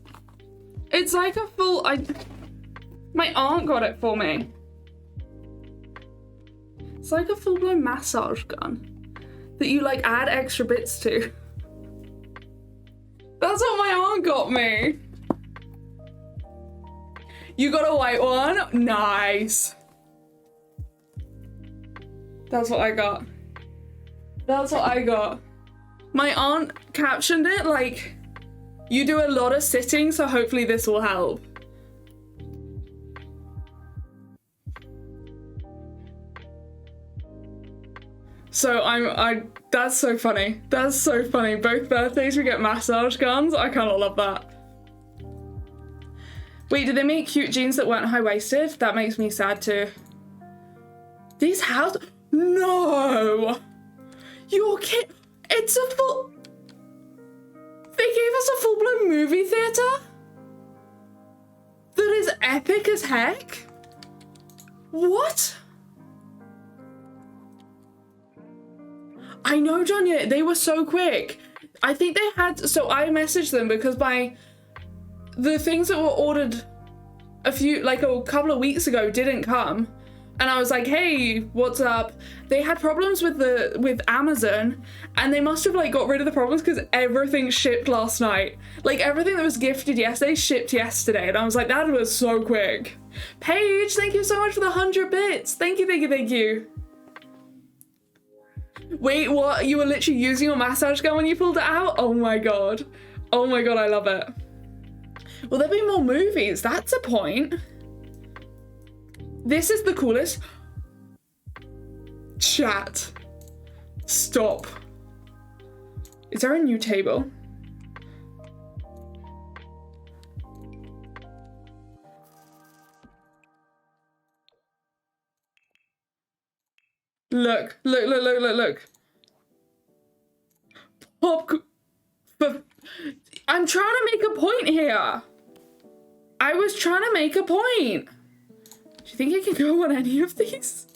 It's like a full, my aunt got it for me. It's like a full-blown massage gun that you like add extra bits to. That's what my aunt got me. You got a white one? Nice. That's what I got. That's what I got. My aunt captioned it like, you do a lot of sitting, so hopefully this will help. So that's so funny. That's so funny. Both birthdays we get massage guns. I kind of love that. Wait, did they make cute jeans that weren't high-waisted? That makes me sad too. These houses, no. Your kid, it's a full, they gave us a full-blown movie theater? That is epic as heck? What? I know, Jonya, they were so quick. I think they had, so I messaged them because the things that were ordered a couple of weeks ago didn't come. And I was like, hey, what's up? They had problems with Amazon, and they must have like got rid of the problems because everything shipped last night. Like everything that was gifted yesterday shipped yesterday. And I was like, that was so quick. Paige, thank you so much for the 100 bits. Thank you, thank you, thank you. Wait, what? You were literally using your massage gun when you pulled it out? Oh my God. Oh my God, I love it. Will there be more movies? That's a point. This is the coolest. Chat. Stop. Is there a new table? Look, look, look, look, look, look. I'm trying to make a point here. I was trying to make a point. Do you think I can go on any of these?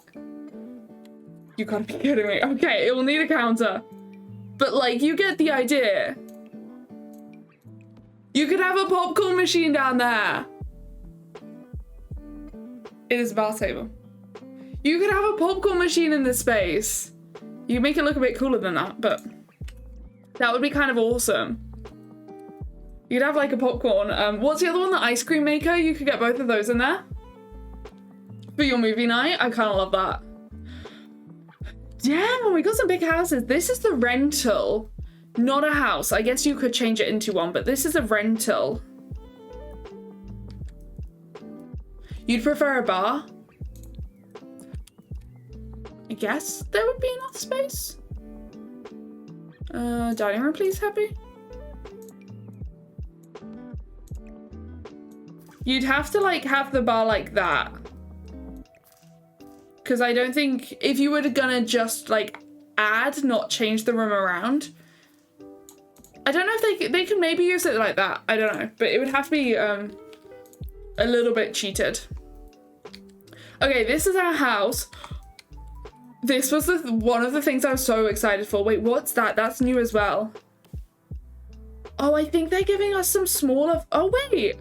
You can't be kidding me. Okay, it will need a counter. But like, you get the idea. You could have a popcorn machine down there. It is a bar table. You could have a popcorn machine in this space. You can make it look a bit cooler than that, but that would be kind of awesome. You'd have like a popcorn. What's the other one? The ice cream maker? You could get both of those in there for your movie night. I kind of love that. Damn, we got some big houses. This is the rental, not a house. I guess you could change it into one, but this is a rental. You'd prefer a bar? I guess there would be enough space. Dining room, please, Happy. You'd have to like have the bar like that. Because I don't think if you were gonna just like add, not change the room around. I don't know if they can maybe use it like that. I don't know, but it would have to be a little bit cheated. Okay, this is our house. This was one of the things I was so excited for. Wait, what's that? That's new as well. Oh, I think they're giving us some smaller. Oh, wait.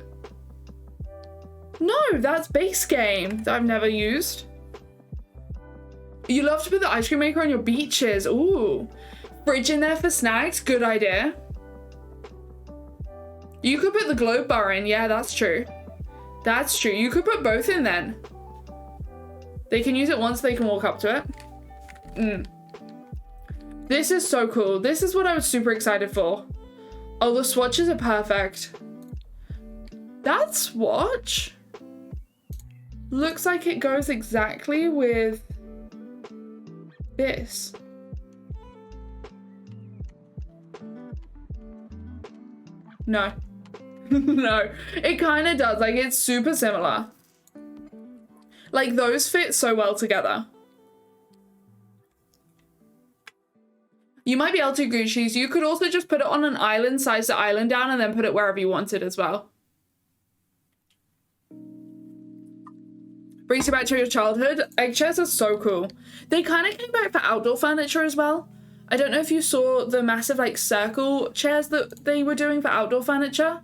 No, that's base game that I've never used. You love to put the ice cream maker on your beaches. Ooh. Fridge in there for snacks. Good idea. You could put the globe bar in. Yeah, that's true. That's true. You could put both in then. They can use it once, they can walk up to it. This is so cool. This is what I was super excited for. Oh, the swatches are perfect. That swatch looks like it goes exactly with this. No. No, it kind of does. Like, it's super similar. Like, those fit so well together. You might be able to, Gucci's. You could also just put it on an island, size the island down, and then put it wherever you wanted as well. Brings you back to your childhood. Egg chairs are so cool. They kind of came back for outdoor furniture as well. I don't know if you saw the massive, like, circle chairs that they were doing for outdoor furniture.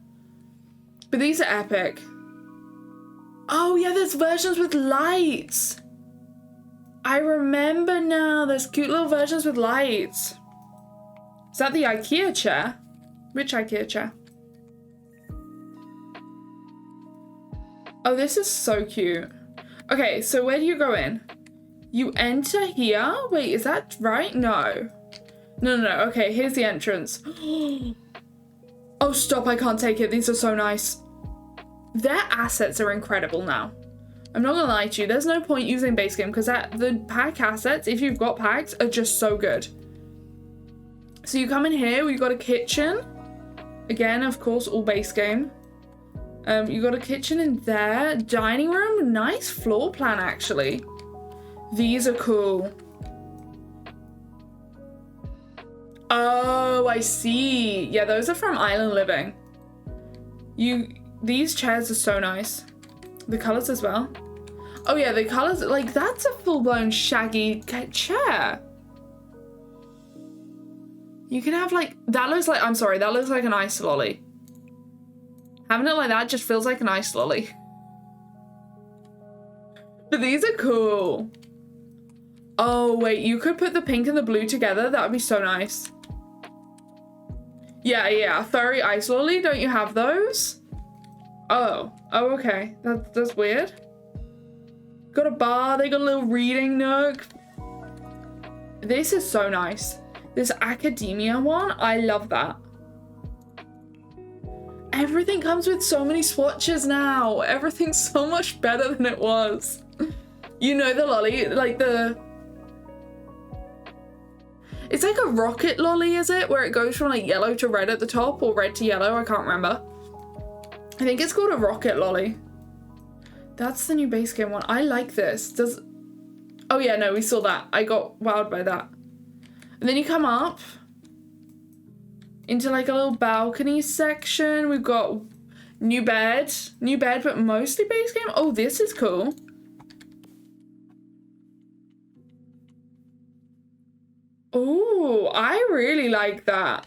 But these are epic. Oh, yeah, there's versions with lights. I remember now. There's cute little versions with lights. Is that the IKEA chair? Which IKEA chair? Oh, this is so cute. Okay, so where do you go in? You enter here? Wait, is that right? No. No. Okay, here's the entrance. Oh, stop. I can't take it. These are so nice. Their assets are incredible now. I'm not gonna lie to you. There's no point using base game because the pack assets, if you've got packs, are just so good. So you come in here. We've got a kitchen. Again, of course, all base game. You got a kitchen in there. Dining room. Nice floor plan, actually. These are cool. Oh, I see. Yeah, those are from Island Living. These chairs are so nice. The colors as well. Oh yeah, the colors, like that's a full-blown shaggy chair. You can have like, that looks like, I'm sorry, that looks like an ice lolly. Having it like that just feels like an ice lolly. But these are cool. Oh wait, you could put the pink and the blue together. That would be so nice. Yeah, furry ice lolly. Don't you have those? Oh, okay. That's weird. Got a bar. They got a little reading nook. This is so nice. This academia one, I love that. Everything comes with so many swatches now. Everything's so much better than it was. You know the lolly, like the... It's like a rocket lolly, is it? Where it goes from like yellow to red at the top or red to yellow, I can't remember. I think it's called a rocket lolly. That's the new base game one. I like this. Oh yeah, no, we saw that. I got wowed by that. And then you come up into like a little balcony section. We've got new bed, but mostly base game. Oh, this is cool. Oh, I really like that.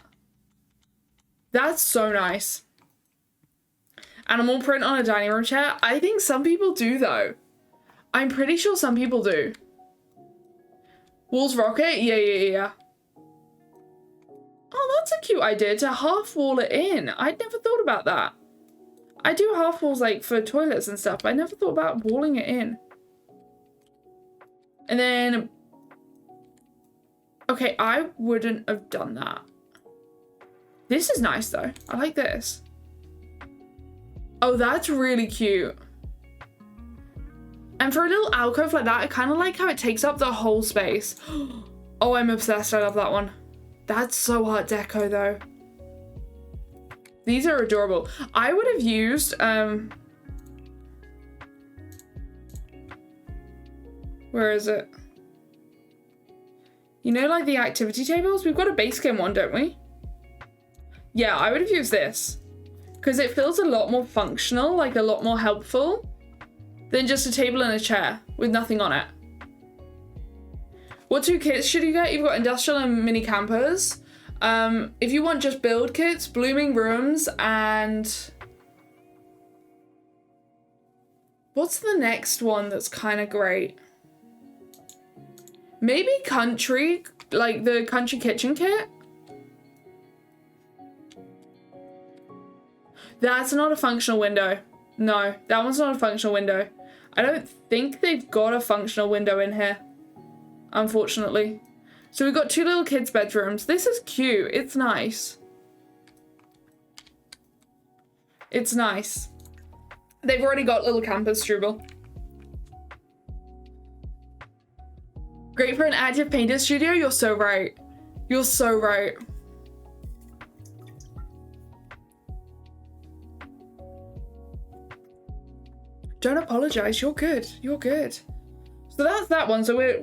That's so nice. Animal print on a dining room chair. I think some people do though. I'm pretty sure some people do. Walls rocket? Yeah. Oh, that's a cute idea to half wall it in. I'd never thought about that. I do half walls like for toilets and stuff, but I never thought about walling it in. And then, okay, I wouldn't have done that. This is nice though. I like this. Oh, that's really cute. And for a little alcove like that, I kind of like how it takes up the whole space. Oh, I'm obsessed. I love that one. That's so Art Deco though. These are adorable. I would have used, where is it? You know, like the activity tables? We've got a base game one, don't we? Yeah, I would have used this because it feels a lot more functional, like a lot more helpful than just a table and a chair with nothing on it. What 2 kits should you get? You've got industrial and mini campers. If you want just build kits, blooming rooms, and what's the next one that's kind of great? Maybe country, like the country kitchen kit. That's not a functional window. No, that one's not a functional window. I don't think they've got a functional window in here, unfortunately. So we've got 2 little kids' bedrooms. This is cute. It's nice. It's nice. They've already got little campers, Struble. Great for an active painter studio. You're so right. You're so right. Don't apologize. You're good. You're good. So that's that one. So we're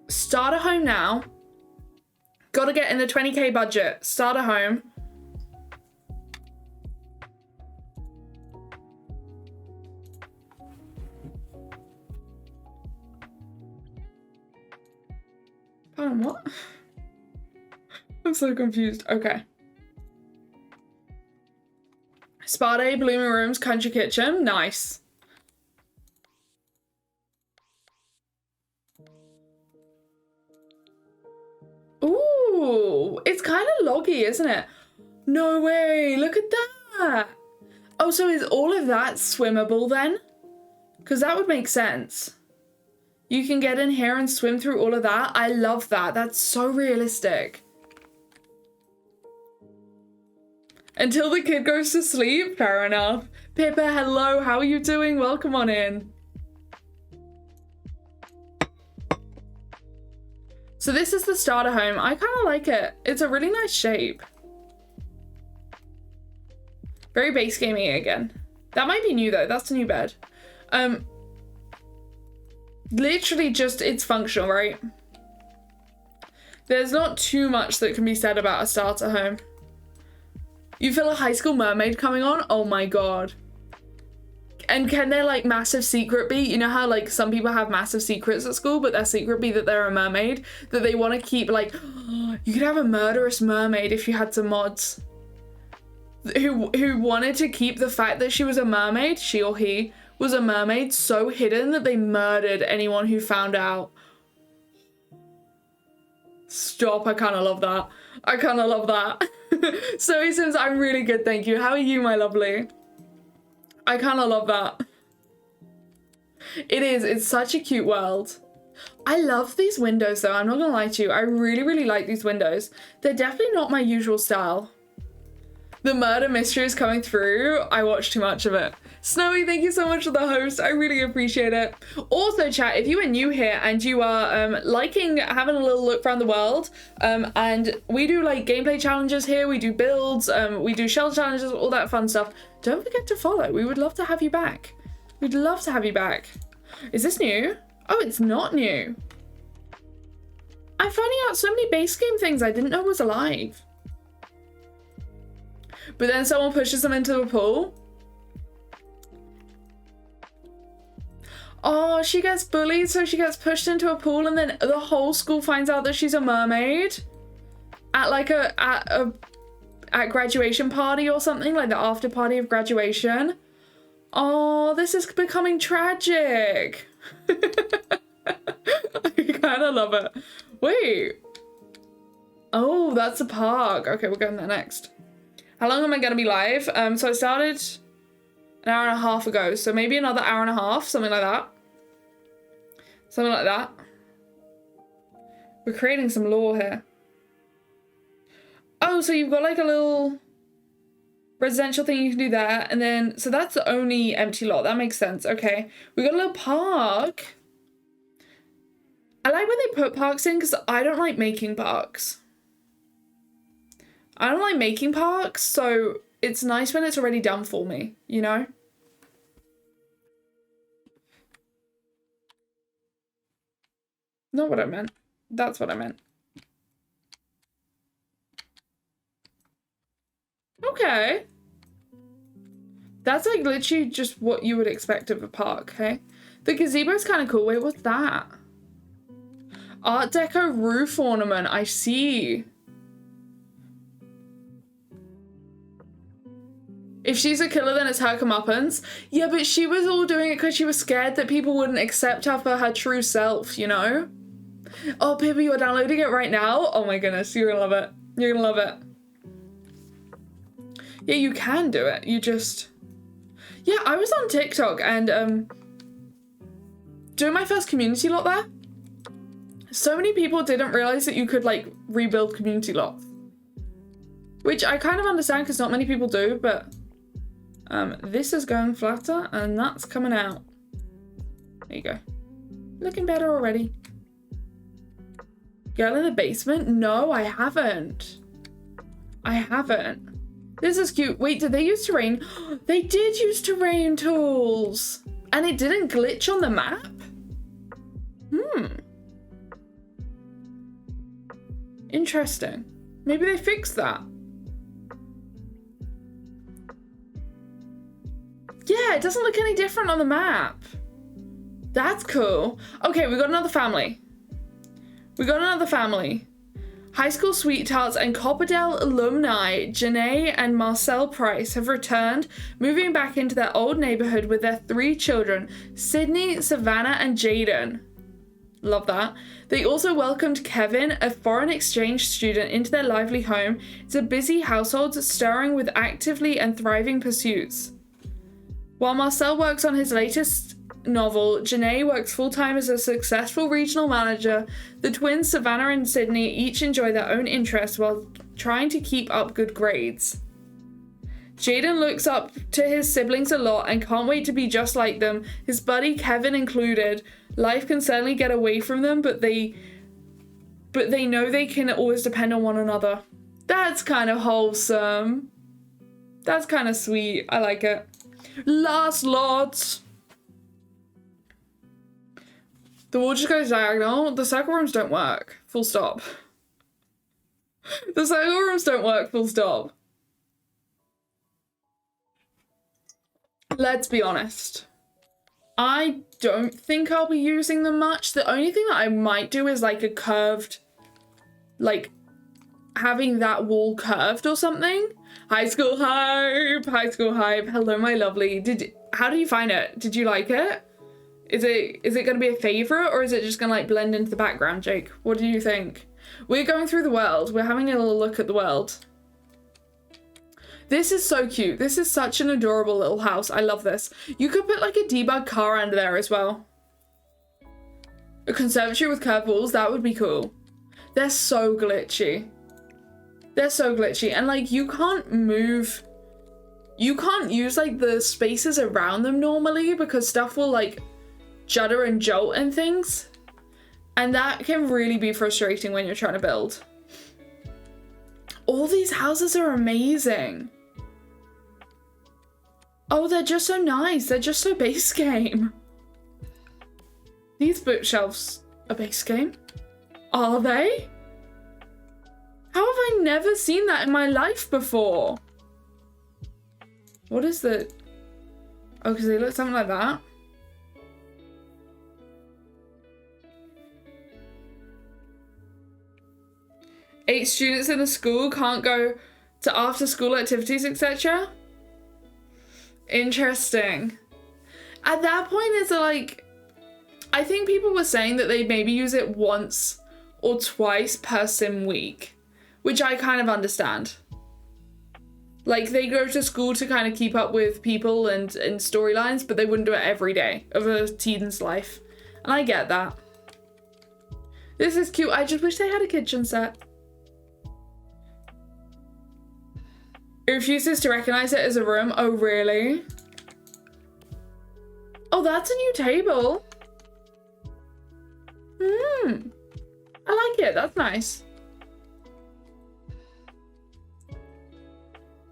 starter home now. Gotta get in the 20k budget. Starter home. Pardon, what? I'm so confused. Okay. Spa day, blooming rooms, country kitchen. Nice. Ooh, it's kind of loggy, isn't it? No way, look at that. Oh, so is all of that swimmable then? Because that would make sense. You can get in here and swim through all of that. I love that. That's so realistic. Until the kid goes to sleep, fair enough. Pippa, hello, how are you doing? Welcome on in. So this is the starter home. I kind of like it. It's a really nice shape. Very base gamey again. That might be new though. That's a new bed. Literally just, it's functional, right? There's not too much that can be said about a starter home. You feel a High School Mermaid coming on? Oh my god. And can their like massive secret be? You know how like some people have massive secrets at school, but their secret be that they're a mermaid? That they want to keep like, oh, you could have a murderous mermaid if you had some mods. Who wanted to keep the fact that she was a mermaid, she or he, was a mermaid so hidden that they murdered anyone who found out. Stop, I kind of love that. I kind of love that. So HeppiSims, I'm really good, thank you. How are you, my lovely? I kind of love that. It is, it's such a cute world. I love these windows though, I'm not gonna lie to you. I really, really like these windows. They're definitely not my usual style. The murder mystery is coming through. I watch too much of it. Snowy, thank you so much for the host. I really appreciate it. Also, chat, if you are new here and you are liking having a little look around the world, and we do like gameplay challenges here, we do builds, we do shell challenges, all that fun stuff, don't forget to follow. We would love to have you back. We'd love to have you back. Is this new? Oh, it's not new. I'm finding out so many base game things I didn't know was alive. But then someone pushes them into a pool. Oh, she gets bullied, so she gets pushed into a pool, and then the whole school finds out that she's a mermaid at like at graduation party or something, like the after party of graduation. Oh, this is becoming tragic. I kind of love it. Wait. Oh, that's a park. Okay, we're going there next. How long am I going to be live? So I started an hour and a half ago. So maybe another hour and a half, something like that. Something like that. We're creating some lore here. Oh, so you've got like a little residential thing you can do there. And then, so that's the only empty lot. That makes sense. Okay. We got a little park. I like when they put parks in because I don't like making parks. I don't like making parks, so it's nice when it's already done for me, you know? Not what I meant. That's what I meant. Okay. That's like literally just what you would expect of a park, okay? The gazebo's kind of cool. Wait, what's that? Art Deco roof ornament. I see. If she's a killer, then it's her comeuppance. Yeah, but she was all doing it because she was scared that people wouldn't accept her for her true self, you know? Oh, Pippa, you're downloading it right now? Oh my goodness, you're gonna love it. You're gonna love it. Yeah, you can do it. You just... Yeah, I was on TikTok and doing my first community lot there. So many people didn't realize that you could like rebuild community lots. Which I kind of understand because not many people do, but this is going flatter and that's coming out. There you go. Looking better already. Girl in the basement? No, I haven't. I haven't. This is cute. Wait, did they use terrain? They did use terrain tools. And it didn't glitch on the map? Interesting. Maybe they fixed that. Yeah, it doesn't look any different on the map. That's cool. Okay, we got another family. We got another family. High school sweethearts and Copperdale alumni, Janae and Marcel Price, have returned, moving back into their old neighborhood with their 3 children, Sydney, Savannah, and Jaden. Love that. They also welcomed Kevin, a foreign exchange student, into their lively home. It's a busy household stirring with actively and thriving pursuits. While Marcel works on his latest novel, Janae works full-time as a successful regional manager. The twins, Savannah and Sydney, each enjoy their own interests while trying to keep up good grades. Jaden looks up to his siblings a lot and can't wait to be just like them, his buddy Kevin included. Life can certainly get away from them, but they know they can always depend on one another. That's kind of wholesome. That's kind of sweet. I like it. Last lot. The wall just goes diagonal. The circle rooms don't work. Full stop. The circle rooms don't work. Full stop. Let's be honest. I don't think I'll be using them much. The only thing that I might do is like a curved, like having that wall curved or something. High school hype, high school hype. Hello, my lovely. How did you find it? Did you like it? Is it going to be a favorite or is it just going to like blend into the background, Jake? What do you think? We're going through the world. We're having a little look at the world. This is so cute. This is such an adorable little house. I love this. You could put like a debug car under there as well. A conservatory with curved walls. That would be cool. They're so glitchy. They're so glitchy. And like you can't move. You can't use like the spaces around them normally because stuff will like judder and jolt and things. And that can really be frustrating when you're trying to build. All these houses are amazing. Oh, they're just so nice. They're just so base game. These bookshelves are base game? Are they? How have I never seen that in my life before? What is the... Oh, because they look something like that. Eight students in the school can't go to after school activities, etc. Interesting. At that point, is it like, I think people were saying that they maybe use it once or twice per sim week, which I kind of understand. Like, they go to school to kind of keep up with people and storylines, but they wouldn't do it every day of a teen's life. And I get that. This is cute. I just wish they had a kitchen set. It refuses to recognize it as a room. Oh, really? Oh, that's a new table. I like it. That's nice.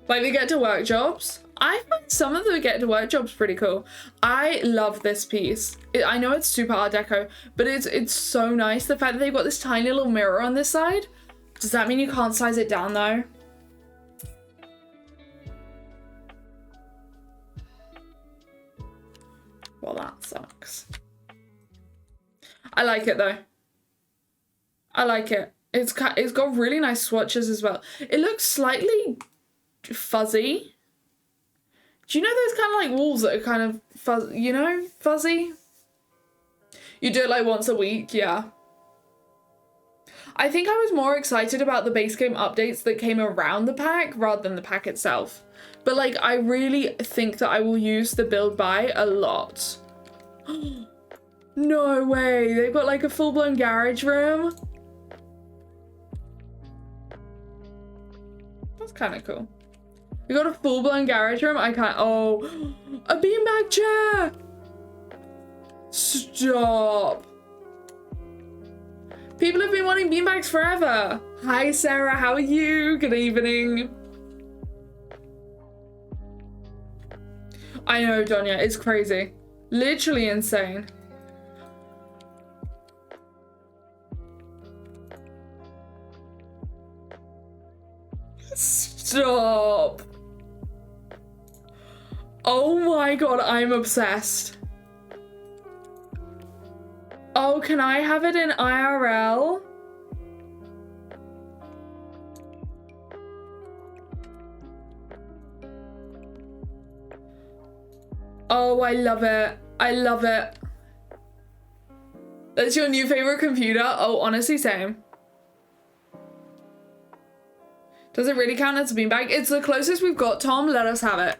Like, they get to work jobs. I find some of the get to work jobs pretty cool. I love this piece. I know it's super Art Deco, but it's so nice. The fact that they've got this tiny little mirror on this side. Does that mean you can't size it down though? Well, that sucks. I like it though. I like it. It's got really nice swatches as well. It looks slightly fuzzy. Do you know those kind of like walls that are kind of fuzzy? You do it like once a week, yeah. I think I was more excited about the base game updates that came around the pack rather than the pack itself. But like, I really think that I will use the build buy a lot. No way, they've got like a full-blown garage room. That's kind of cool. We got a full-blown garage room. I can't. Oh, a beanbag chair. Stop. People have been wanting beanbags forever. Hi, Sarah. How are you? Good evening. I know, Donya. It's crazy. Literally insane. Stop. Oh my god, I'm obsessed. Oh, can I have it in IRL? Oh, I love it. I love it. That's your new favorite computer? Oh, honestly, same. Does it really count as a beanbag? It's the closest we've got, Tom. Let us have it.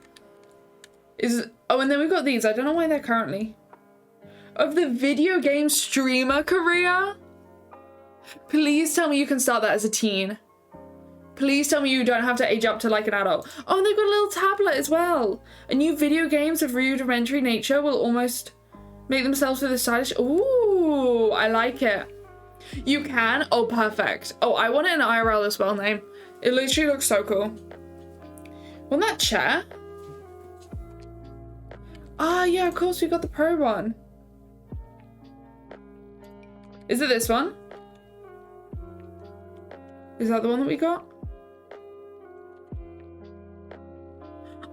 Oh, and then we've got these. I don't know why they're currently. Of the video game streamer career? Please tell me you can start that as a teen. Please tell me you don't have to age up to like an adult. Oh, and they've got a little tablet as well. A new video games of rudimentary nature will almost make themselves with a stylish. Ooh, I like it. You can? Oh, perfect. Oh, I want it in IRL as well, name. It literally looks so cool. Want that chair? Ah, yeah, of course, we got the Pro one. Is it this one? Is that the one that we got?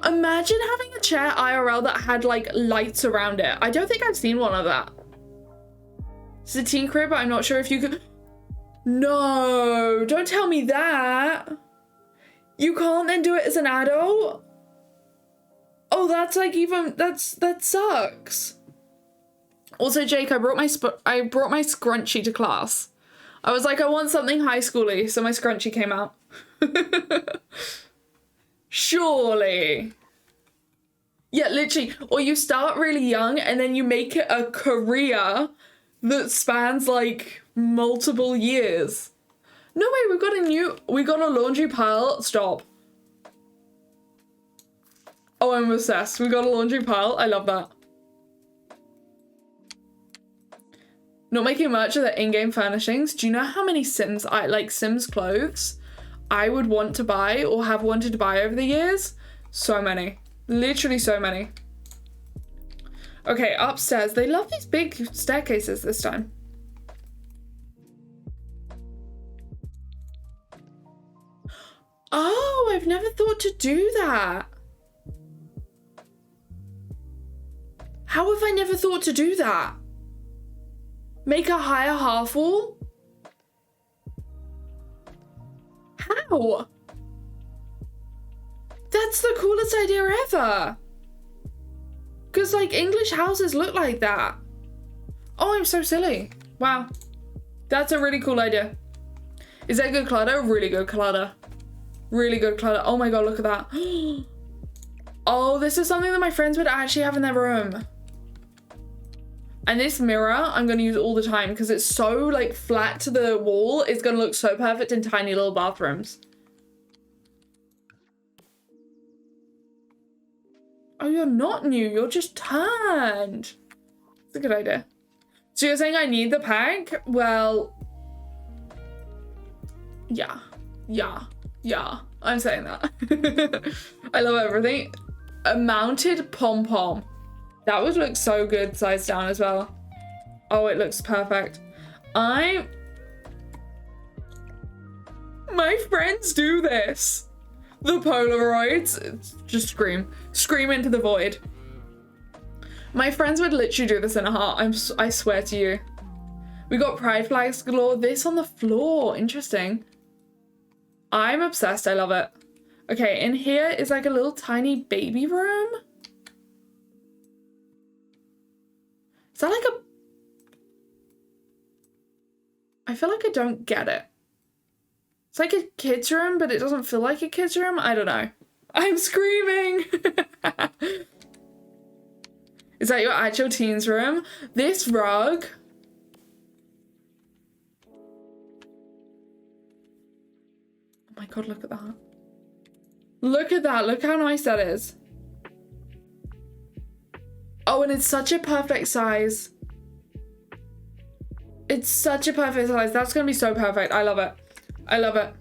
Imagine having a chair IRL that had like lights around it. I don't think I've seen one of that. It's a teen crib, but I'm not sure if you could. No, don't tell me that. You can't then do it as an adult? Oh, that's like even, that sucks. Also, Jake, I brought my scrunchie to class. I was like, I want something high schooly, so my scrunchie came out. Surely. Yeah, literally. Or you start really young and then you make it a career that spans like multiple years. No way, we got a laundry pile. Stop. Oh, I'm obsessed. We got a laundry pile. I love that. Not making much of the in-game furnishings. Do you know how many Sims Sims clothes I would want to buy or have wanted to buy over the years? So many. Literally so many. Okay, upstairs. They love these big staircases this time. Oh, I've never thought to do that. How have I never thought to do that? Make a higher half wall? How? That's the coolest idea ever. Because like English houses look like that. Oh, I'm so silly. Wow. That's a really cool idea. Is that good clutter? Really good clutter. Really good clutter. Oh my god, look at that. Oh, this is something that my friends would actually have in their room. And this mirror, I'm going to use all the time because it's so like flat to the wall. It's going to look so perfect in tiny little bathrooms. Oh, you're not new. You're just turned. It's a good idea. So you're saying I need the pack? Well, yeah. I'm saying that. I love everything. A mounted pom-pom. That would look so good size down as well. Oh, it looks perfect. My friends do this. The Polaroids. Just scream. Scream into the void. My friends would literally do this in a heart. I swear to you. We got pride flags galore. This on the floor. Interesting. I'm obsessed. I love it. Okay, in here is like a little tiny baby room. Is that like a... I feel like I don't get it. It's like a kid's room, but it doesn't feel like a kid's room. I don't know. I'm screaming. Is that your actual teens room? This rug. Oh my god, look at that. Look at that. Look how nice that is. Oh, and it's such a perfect size. It's such a perfect size. That's going to be so perfect. I love it. I love it.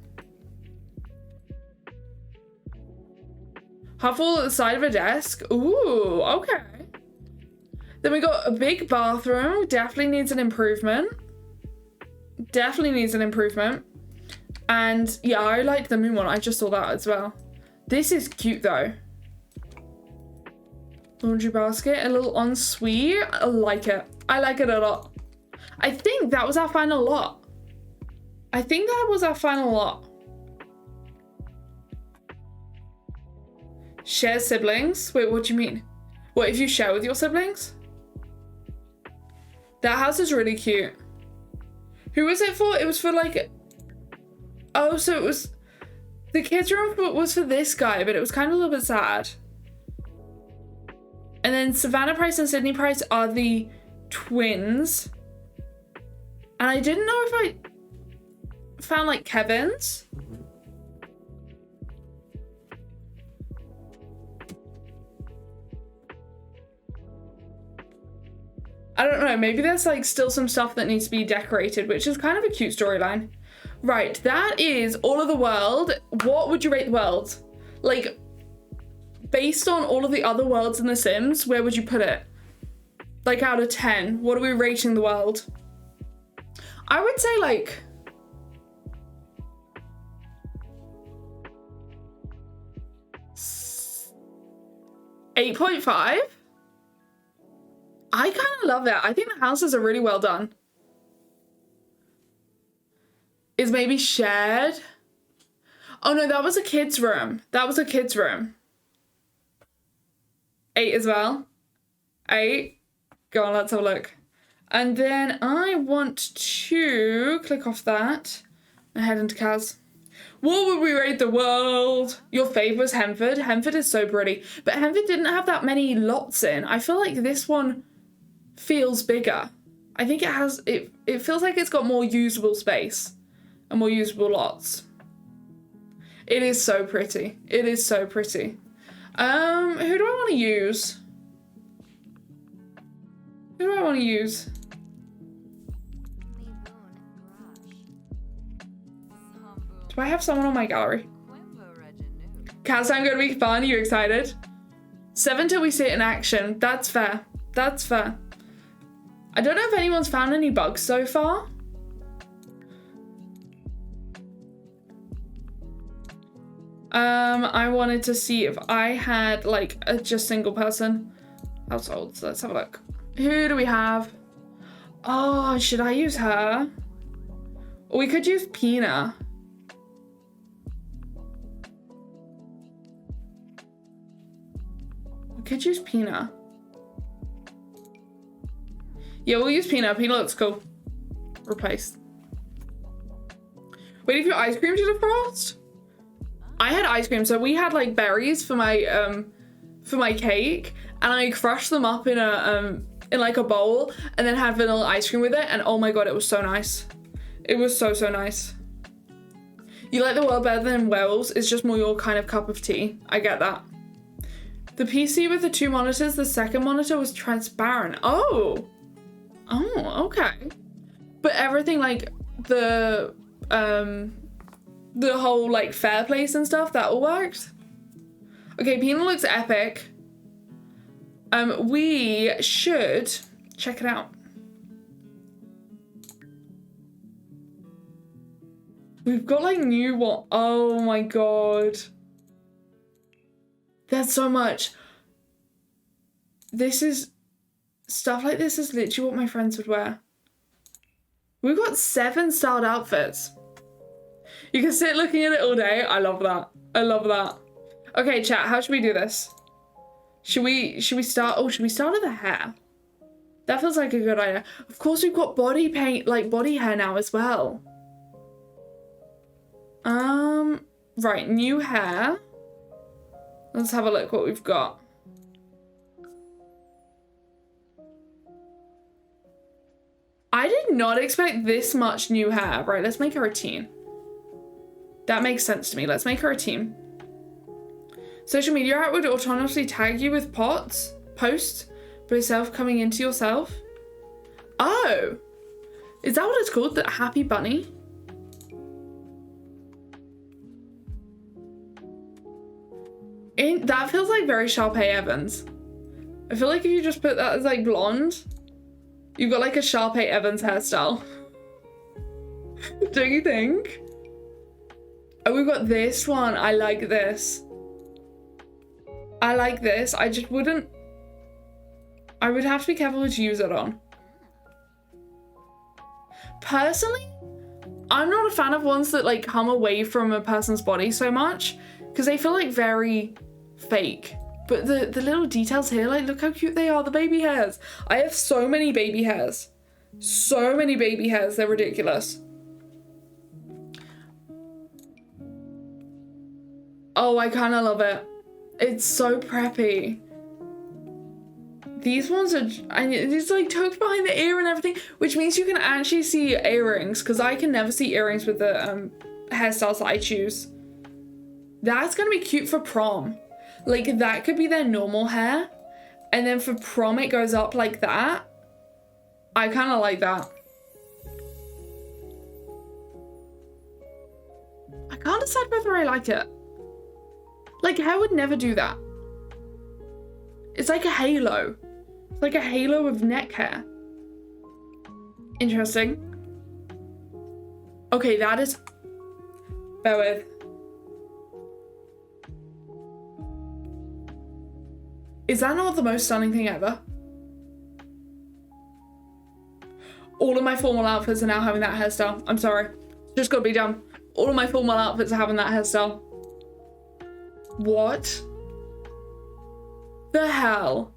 Half wall at the side of a desk. Ooh, okay. Then we got a big bathroom. Definitely needs an improvement. Definitely needs an improvement. And yeah, I like the moon one. I just saw that as well. This is cute though. Laundry basket, a little ensuite. I like it. I like it a lot. I think that was our final lot. I think that was our final lot. Share siblings? Wait, what do you mean? What, if you share with your siblings? That house is really cute. Who was it for? It was for like... Oh, so it was... The kids' room was for this guy, but it was kind of a little bit sad. And then Savannah Price and Sydney Price are the twins. And I didn't know if I found like Kevin's. I don't know, maybe there's like still some stuff that needs to be decorated, which is kind of a cute storyline. Right, that is all of the world. What would you rate the world? Like, based on all of the other worlds in The Sims, where would you put it? Like out of 10, what are we rating the world? I would say like... 8.5? I kind of love it. I think the houses are really well done. Is maybe shared? Oh no, that was a kid's room. That was a kid's room. 8 as well. 8. Go on, let's have a look. And then I want to click off that and head into Kaz. What would we rate the world? Your fave was Hemford. Hemford is so pretty. But Hemford didn't have that many lots in. I feel like this one feels bigger. I think it has, it feels like it's got more usable space and more usable lots. It is so pretty. It is so pretty. Who do I want to use? Who do I want to use? Do I have someone on my gallery? Kaz, I'm gonna be fun. Are you excited? 7 till we see it in action. That's fair. That's fair. I don't know if anyone's found any bugs so far. I wanted to see if I had like a just single person household. So let's have a look. Who do we have? Oh, should I use her? Or we could use Pina. We could use Pina. Yeah, we'll use Peanut. Peanut looks cool. Replaced. Wait, if your ice cream to defrost? I had ice cream, so we had like berries for my cake, and I crushed them up in like a bowl and then had vanilla ice cream with it, and oh my god, it was so nice. It was so nice. You like the world better than werewolves, it's just more your kind of cup of tea. I get that. The PC with the 2 monitors, the second monitor was transparent. Oh, okay. But everything like the whole like fireplace and stuff, that all worked. Okay, Peanut looks epic. We should check it out. We've got like new what? Oh my god. That's so much. This is stuff like this is literally what my friends would wear. We've got 7 styled outfits. You can sit looking at it all day. I love that. I love that. Okay, chat, how should we do this? Should we start? Oh, should we start with the hair? That feels like a good idea. Of course, we've got body paint, like body hair now as well. Right, new hair. Let's have a look what we've got. I did not expect this much new hair. Right, let's make her a teen. That makes sense to me. Let's make her a teen. Social media app would autonomously tag you with posts by yourself coming into yourself. Oh, is that what it's called? The Happy Bunny? That feels like very Sharpay Evans. I feel like if you just put that as like blonde, you've got like a Sharpay Evans hairstyle. Don't you think? Oh, we've got this one. I like this. I like this. I just wouldn't... I would have to be careful to use it on. Personally, I'm not a fan of ones that like come away from a person's body so much because they feel like very fake. But the little details here, like look how cute they are, the baby hairs. I have so many baby hairs. So many baby hairs, they're ridiculous. Oh, I kind of love it. It's so preppy. These ones are, and it's like tucked behind the ear and everything, which means you can actually see earrings, because I can never see earrings with the hairstyles that I choose. That's gonna be cute for prom. Like that could be their normal hair, and then for prom it goes up like that. I kind of like that. I can't decide whether I like it. Like hair would never do that. It's like a halo. It's like a halo of neck hair. Interesting. Okay, that is... Bear with. Is that not the most stunning thing ever? All of my formal outfits are now having that hairstyle. I'm sorry. Just gotta be done. All of my formal outfits are having that hairstyle. What the hell?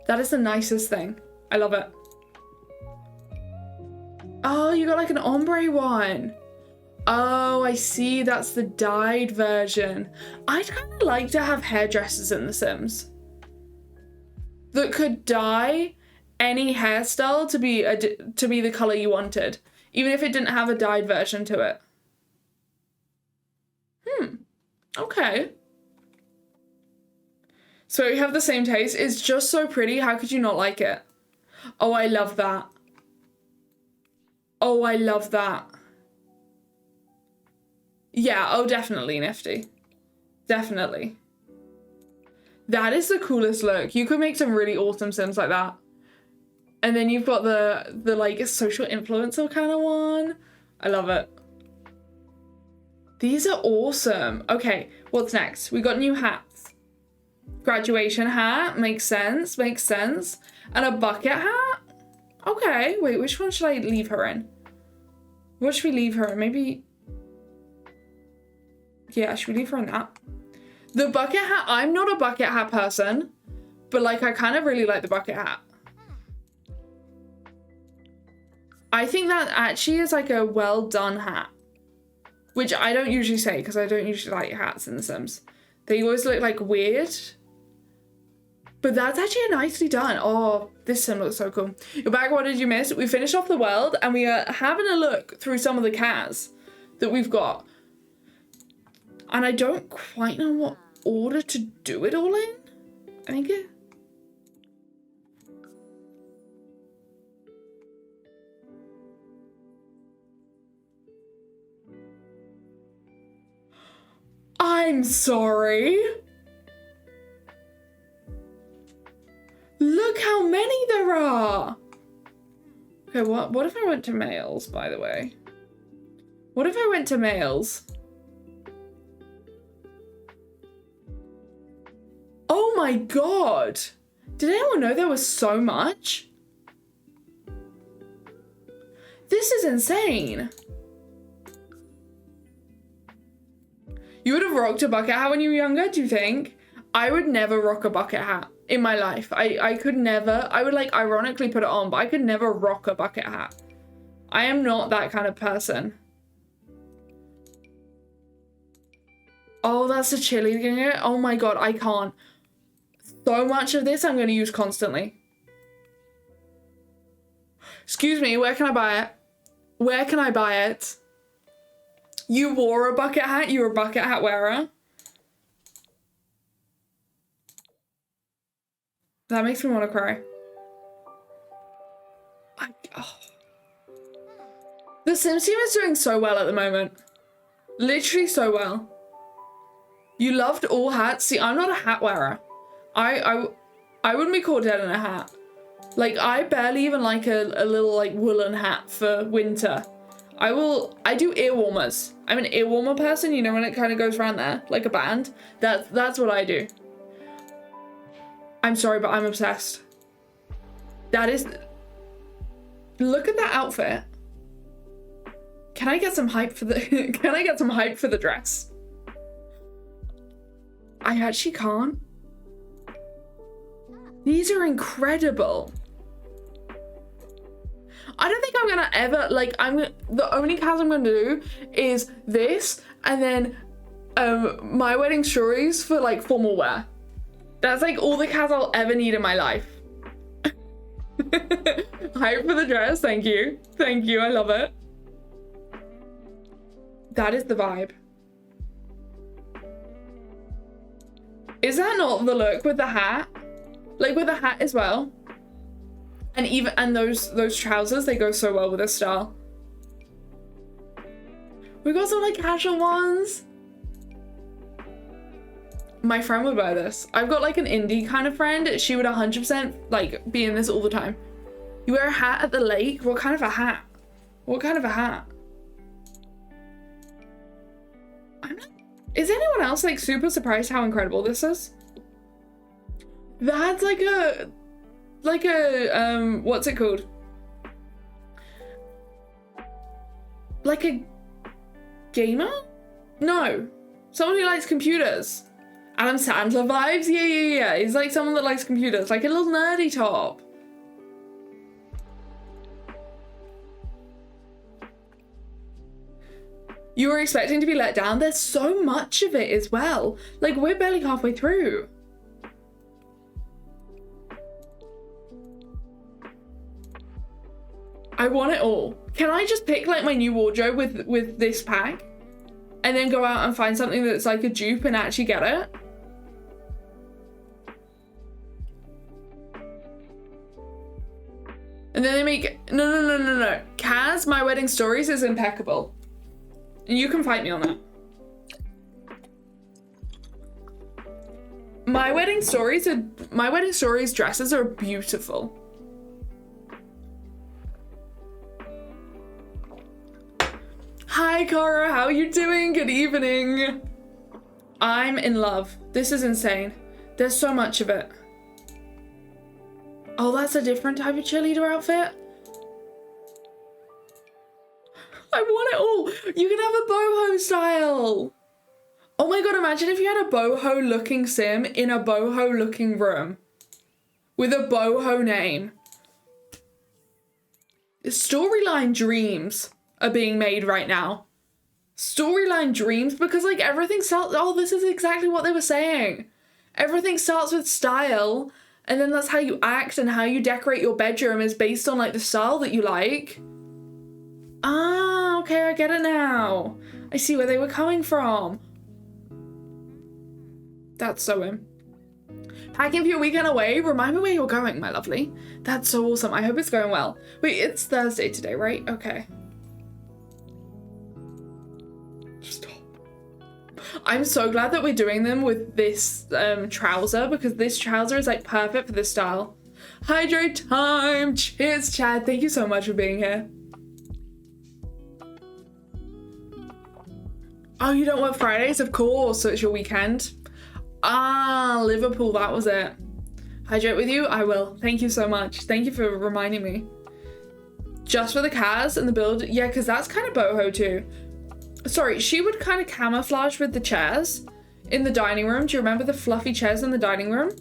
That is the nicest thing. I love it. Oh, you got like an ombre one. Oh, I see. That's the dyed version. I'd kind of like to have hairdressers in The Sims that could dye any hairstyle to be the color you wanted, even if it didn't have a dyed version to it. Okay. So we have the same taste. It's just so pretty. How could you not like it? Oh, I love that. Oh, I love that. Yeah, oh, definitely nifty. Definitely. That is the coolest look. You could make some really awesome Sims like that. And then you've got the like social influencer kind of one. I love it. These are awesome. Okay, what's next? We got new hats. Graduation hat, makes sense, makes sense. And a bucket hat? Okay, wait, which one should I leave her in? What should we leave her in? Maybe... Yeah, should we leave her in that? The bucket hat, I'm not a bucket hat person, but like I kind of really like the bucket hat. I think that actually is like a well done hat. Which I don't usually say because I don't usually like hats in The Sims. They always look like weird. But that's actually nicely done. Oh, this sim looks so cool. You're back, what did you miss? We finished off the world and we are having a look through some of the cars that we've got. And I don't quite know what order to do it all in. I think it... I'm sorry. Look how many there are. Okay, what if I went to males, by the way? What if I went to males? Oh my god. Did anyone know there was so much? This is insane. You would have rocked a bucket hat when you were younger, do you think? I would never rock a bucket hat in my life. I could never. I would like ironically put it on, but I could never rock a bucket hat. I am not that kind of person. Oh, that's the cheerleading. Oh my god, I can't. So much of this I'm going to use constantly. Excuse me, where can I buy it? Where can I buy it? You wore a bucket hat? You were a bucket hat wearer? That makes me want to cry. Oh. The Sims team is doing so well at the moment. Literally so well. You loved all hats? See, I'm not a hat wearer. I wouldn't be caught dead in a hat. Like, I barely even like a little, like, woolen hat for winter. I do ear warmers. I'm an ear warmer person, you know, when it kind of goes around there, like a band. That's what I do. I'm sorry, but I'm obsessed. That is... Look at that outfit. Can I get some hype for the... Can I get some hype for the dress? I actually can't. These are incredible. I don't think I'm gonna ever, like, the only cast I'm gonna do is this, and then my wedding stories for, like, formal wear. That's, like, all the cast I'll ever need in my life. Hype for the dress, thank you. Thank you, I love it. That is the vibe. Is that not the look with the hat? Like, with the hat as well? And those trousers, they go so well with this style. We got some like casual ones. My friend would wear this. I've got like an indie kind of friend. She would 100% like be in this all the time. You wear a hat at the lake? What kind of a hat? What kind of a hat? Is anyone else like super surprised how incredible this is? That's like a what's it called? Like a gamer? No. Someone who likes computers. Adam Sandler vibes? Yeah. He's like someone that likes computers. Like a little nerdy top. You were expecting to be let down? There's so much of it as well. Like, we're barely halfway through. I want it all. Can I just pick like my new wardrobe with this pack and then go out and find something that's like a dupe and actually get it? And then they make, no. Kaz, My Wedding Stories is impeccable. And you can fight me on that. My Wedding Stories dresses are beautiful. Hi Cara, how are you doing? Good evening. I'm in love. This is insane. There's so much of it. Oh, that's a different type of cheerleader outfit. I want it all. You can have a boho style. Oh my god, imagine if you had a boho looking sim in a boho looking room with a boho name. storyline dreams are being made right now. Storyline dreams, because like everything starts, oh, this is exactly what they were saying. Everything starts with style, and then that's how you act and how you decorate your bedroom is based on like the style that you like. Ah, okay, I get it now. I see where they were coming from. That's so in. Packing for your weekend away? Remind me where you're going, my lovely. That's so awesome. I hope it's going well. Wait, it's Thursday today, right? Okay. Stop. I'm so glad that we're doing them with this trouser, because this trouser is like perfect for this style. Hydrate time! Cheers, Chad. Thank you so much for being here. Oh, you don't work Fridays? Of course, so it's your weekend. Ah, Liverpool, that was it. Hydrate with you? I will. Thank you so much. Thank you for reminding me. Just for the Kaz and the build? Yeah, because that's kind of boho too. Sorry, she would kind of camouflage with the chairs in the dining room. Do you remember the fluffy chairs in the dining room?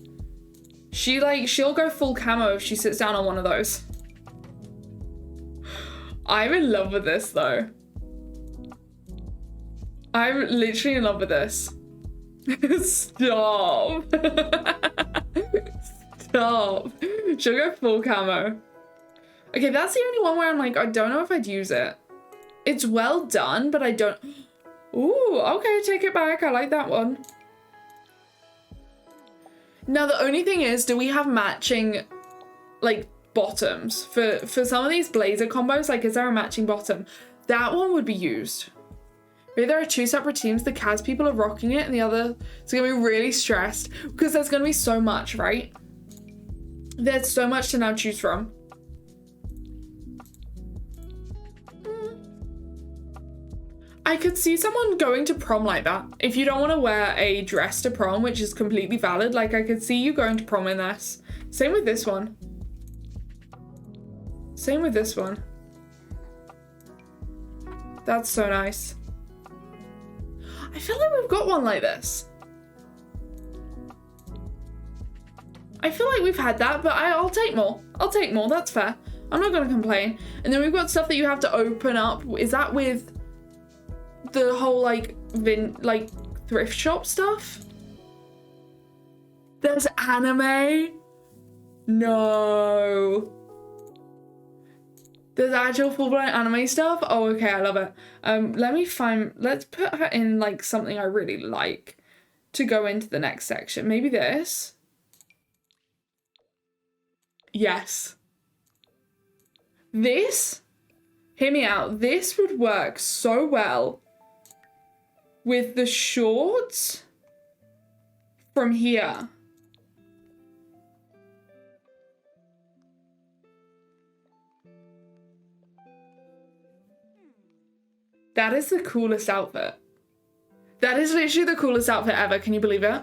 She'll go full camo if she sits down on one of those. I'm in love with this though. I'm literally in love with this. Stop. Stop. She'll go full camo. Okay, that's the only one where I'm like, I don't know if I'd use it. It's well done, but I don't... Ooh, okay, take it back. I like that one. Now, the only thing is, do we have matching, like, bottoms? For some of these blazer combos, like, is there a matching bottom? That one would be used. Maybe there are two separate teams. The Kaz people are rocking it and the other is going to be really stressed because there's going to be so much, right? There's so much to now choose from. I could see someone going to prom like that. If you don't want to wear a dress to prom, which is completely valid, like I could see you going to prom in this. Same with this one. Same with this one. That's so nice. I feel like we've got one like this. I feel like we've had that, but I'll take more. I'll take more, that's fair. I'm not gonna complain. And then we've got stuff that you have to open up. Is that with the whole like thrift shop stuff? There's anime? No. There's actual full-blown anime stuff? Oh, okay, I love it. Let's put her in like something I really like to go into the next section. Maybe this. Yes. This, hear me out, this would work so well with the shorts from here. That is the coolest outfit. That is literally the coolest outfit ever. Can you believe it?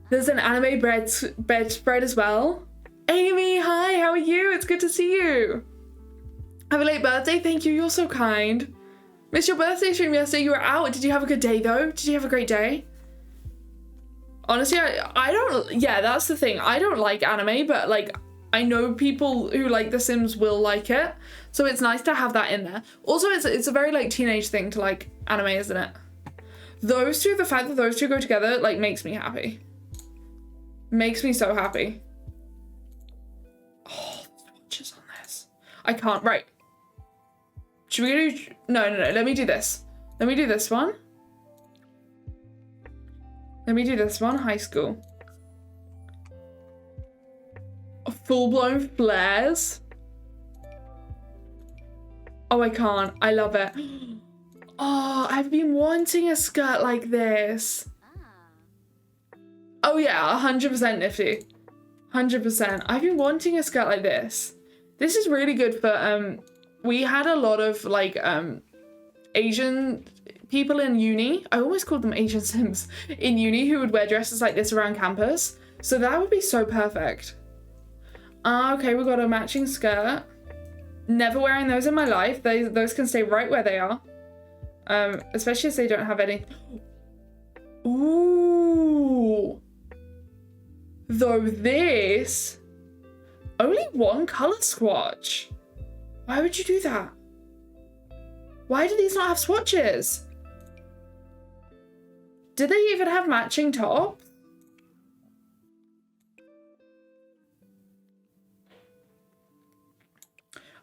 There's an anime bedspread as well. Amy, hi, how are you? It's good to see you. Have a late birthday. Thank you. You're so kind. Missed your birthday stream yesterday. You were out. Did you have a good day though? Did you have a great day? Honestly, I don't, yeah, that's the thing. I don't like anime, but like, I know people who like The Sims will like it. So it's nice to have that in there. Also, it's a very like teenage thing to like anime, isn't it? Those two, the fact that those two go together, like makes me happy. Makes me so happy. Oh, the swatches on this. I can't, right. Should we do, no, let me do this. Let me do this one. Let me do this one, high school. Full-blown flares. Oh, I can't. I love it. Oh, I've been wanting a skirt like this. Oh yeah, 100% nifty. 100%. I've been wanting a skirt like this. This is really good for, we had a lot of like, Asian people in uni. I always called them Asian Sims in uni who would wear dresses like this around campus. So that would be so perfect. Okay, we got a matching skirt. Never wearing those in my life. Those can stay right where they are. Especially if they don't have any. Ooh. Though this, only one color swatch. Why would you do that? Why do these not have swatches? Did they even have matching tops?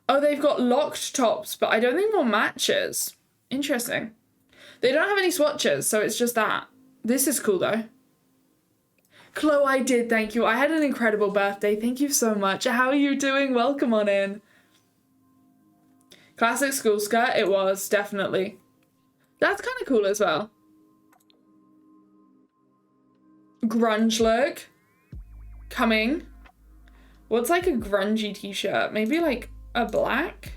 Oh, they've got locked tops, but I don't think one matches. Interesting. They don't have any swatches, so it's just that. This is cool, though. Chloe, I did, thank you. I had an incredible birthday. Thank you so much. How are you doing? Welcome on in. Classic school skirt, it was, definitely. That's kind of cool as well. Grunge look. Coming. What's like a grungy t-shirt? Maybe like a black?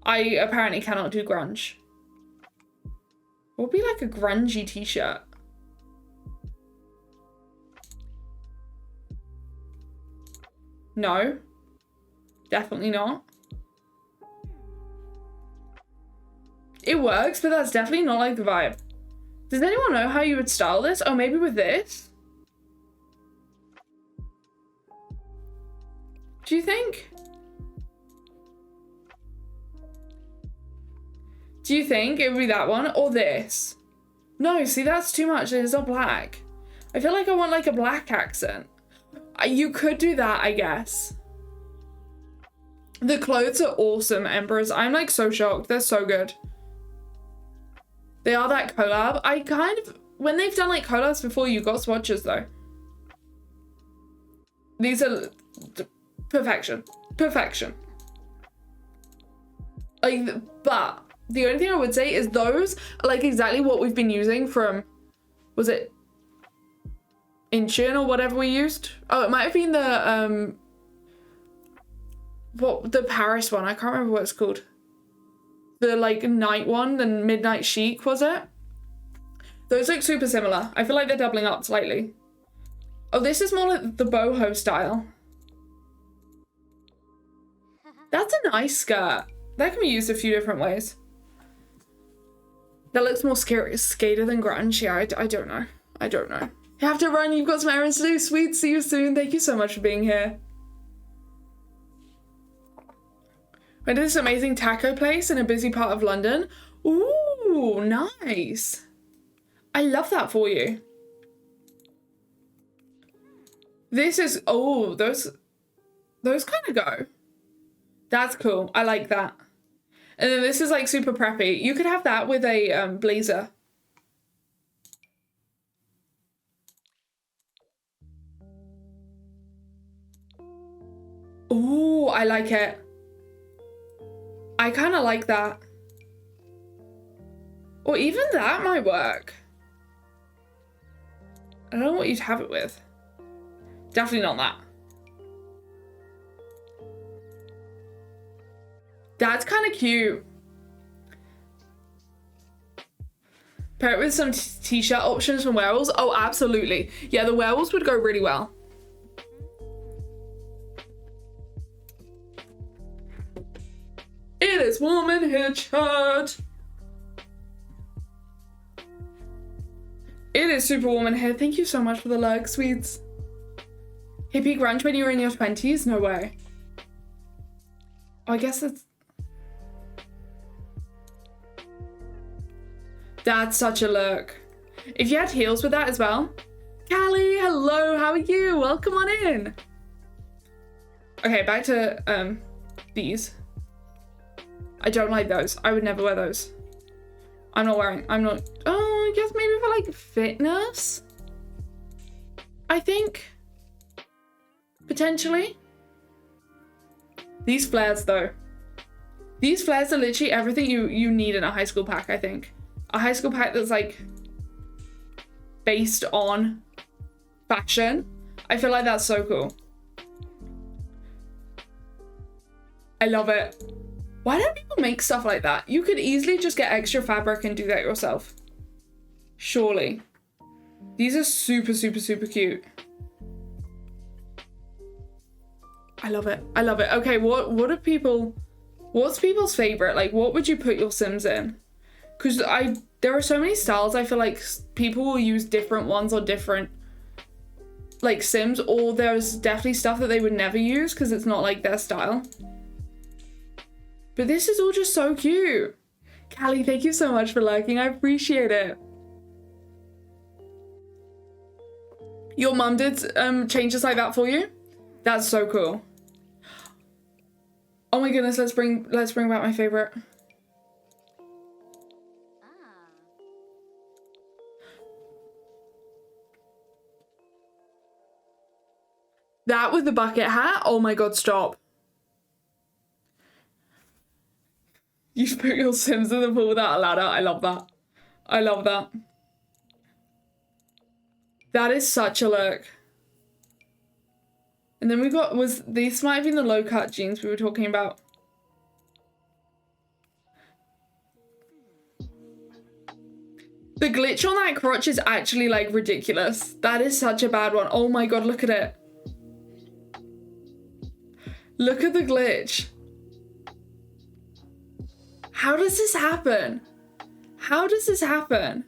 I apparently cannot do grunge. What would be like a grungy t-shirt? No. Definitely not. It works, but that's definitely not like the vibe. Does anyone know how you would style this? Oh, maybe with this? Do you think? Do you think it would be that one or this? No, see, that's too much. It's not black. I feel like I want like a black accent. You could do that, I guess. The clothes are awesome, Emperors. I'm like so shocked. They're so good. They are that collab. I kind of, when they've done like collabs before, you got swatches though. These are perfection. Perfection. Like, but the only thing I would say is those are like exactly what we've been using from, was it Incheon or whatever we used? Oh, it might have been the, the Paris one. I can't remember what it's called. The like night one, the midnight chic, was it? Those look super similar. I feel like they're doubling up slightly. Oh, this is more like the boho style. That's a nice skirt. That can be used a few different ways. That looks more skater than grunge. Yeah, I don't know. I don't know. You have to run. You've got some errands to do. Sweet. See you soon. Thank you so much for being here. Went to this amazing taco place in a busy part of London. Ooh, nice. I love that for you. This is, oh, those kind of go. That's cool. I like that. And then this is like super preppy. You could have that with a blazer. Ooh, I like it. I kind of like that. Or even that might work. I don't know what you'd have it with. Definitely not that. That's kind of cute. Pair it with some t-shirt options from Werewolves. Oh, absolutely. Yeah, the Werewolves would go really well. It is warm in here, chat. It is super warm in here. Thank you so much for the lurk, sweets. Hippie grunge when you were in your 20s? No way. Oh, I guess that's such a look. If you had heels with that as well. Callie, hello, how are you? Welcome on in. Okay, back to these. I don't like those. I would never wear those. I'm not, oh, I guess maybe for like fitness? I think. Potentially. These flares though. These flares are literally everything you need in a high school pack, I think. A high school pack that's like based on fashion. I feel like that's so cool. I love it. Why don't people make stuff like that? You could easily just get extra fabric and do that yourself. Surely. These are super, super, super cute. I love it. I love it. Okay, what's people's favorite? Like, what would you put your Sims in? Because there are so many styles. I feel like people will use different ones or different like Sims, or there's definitely stuff that they would never use because it's not like their style. But this is all just so cute. Callie, thank you so much for liking. I appreciate it. Your mum did changes like that for you? That's so cool. Oh my goodness, let's bring back my favorite. That with the bucket hat? Oh my god, stop. You've put your Sims in the pool without a ladder. I love that. I love that. That is such a look. And then we got, these might have been the low cut jeans we were talking about. The glitch on that crotch is actually like ridiculous. That is such a bad one. Oh my god, look at it. Look at the glitch. How does this happen? How does this happen?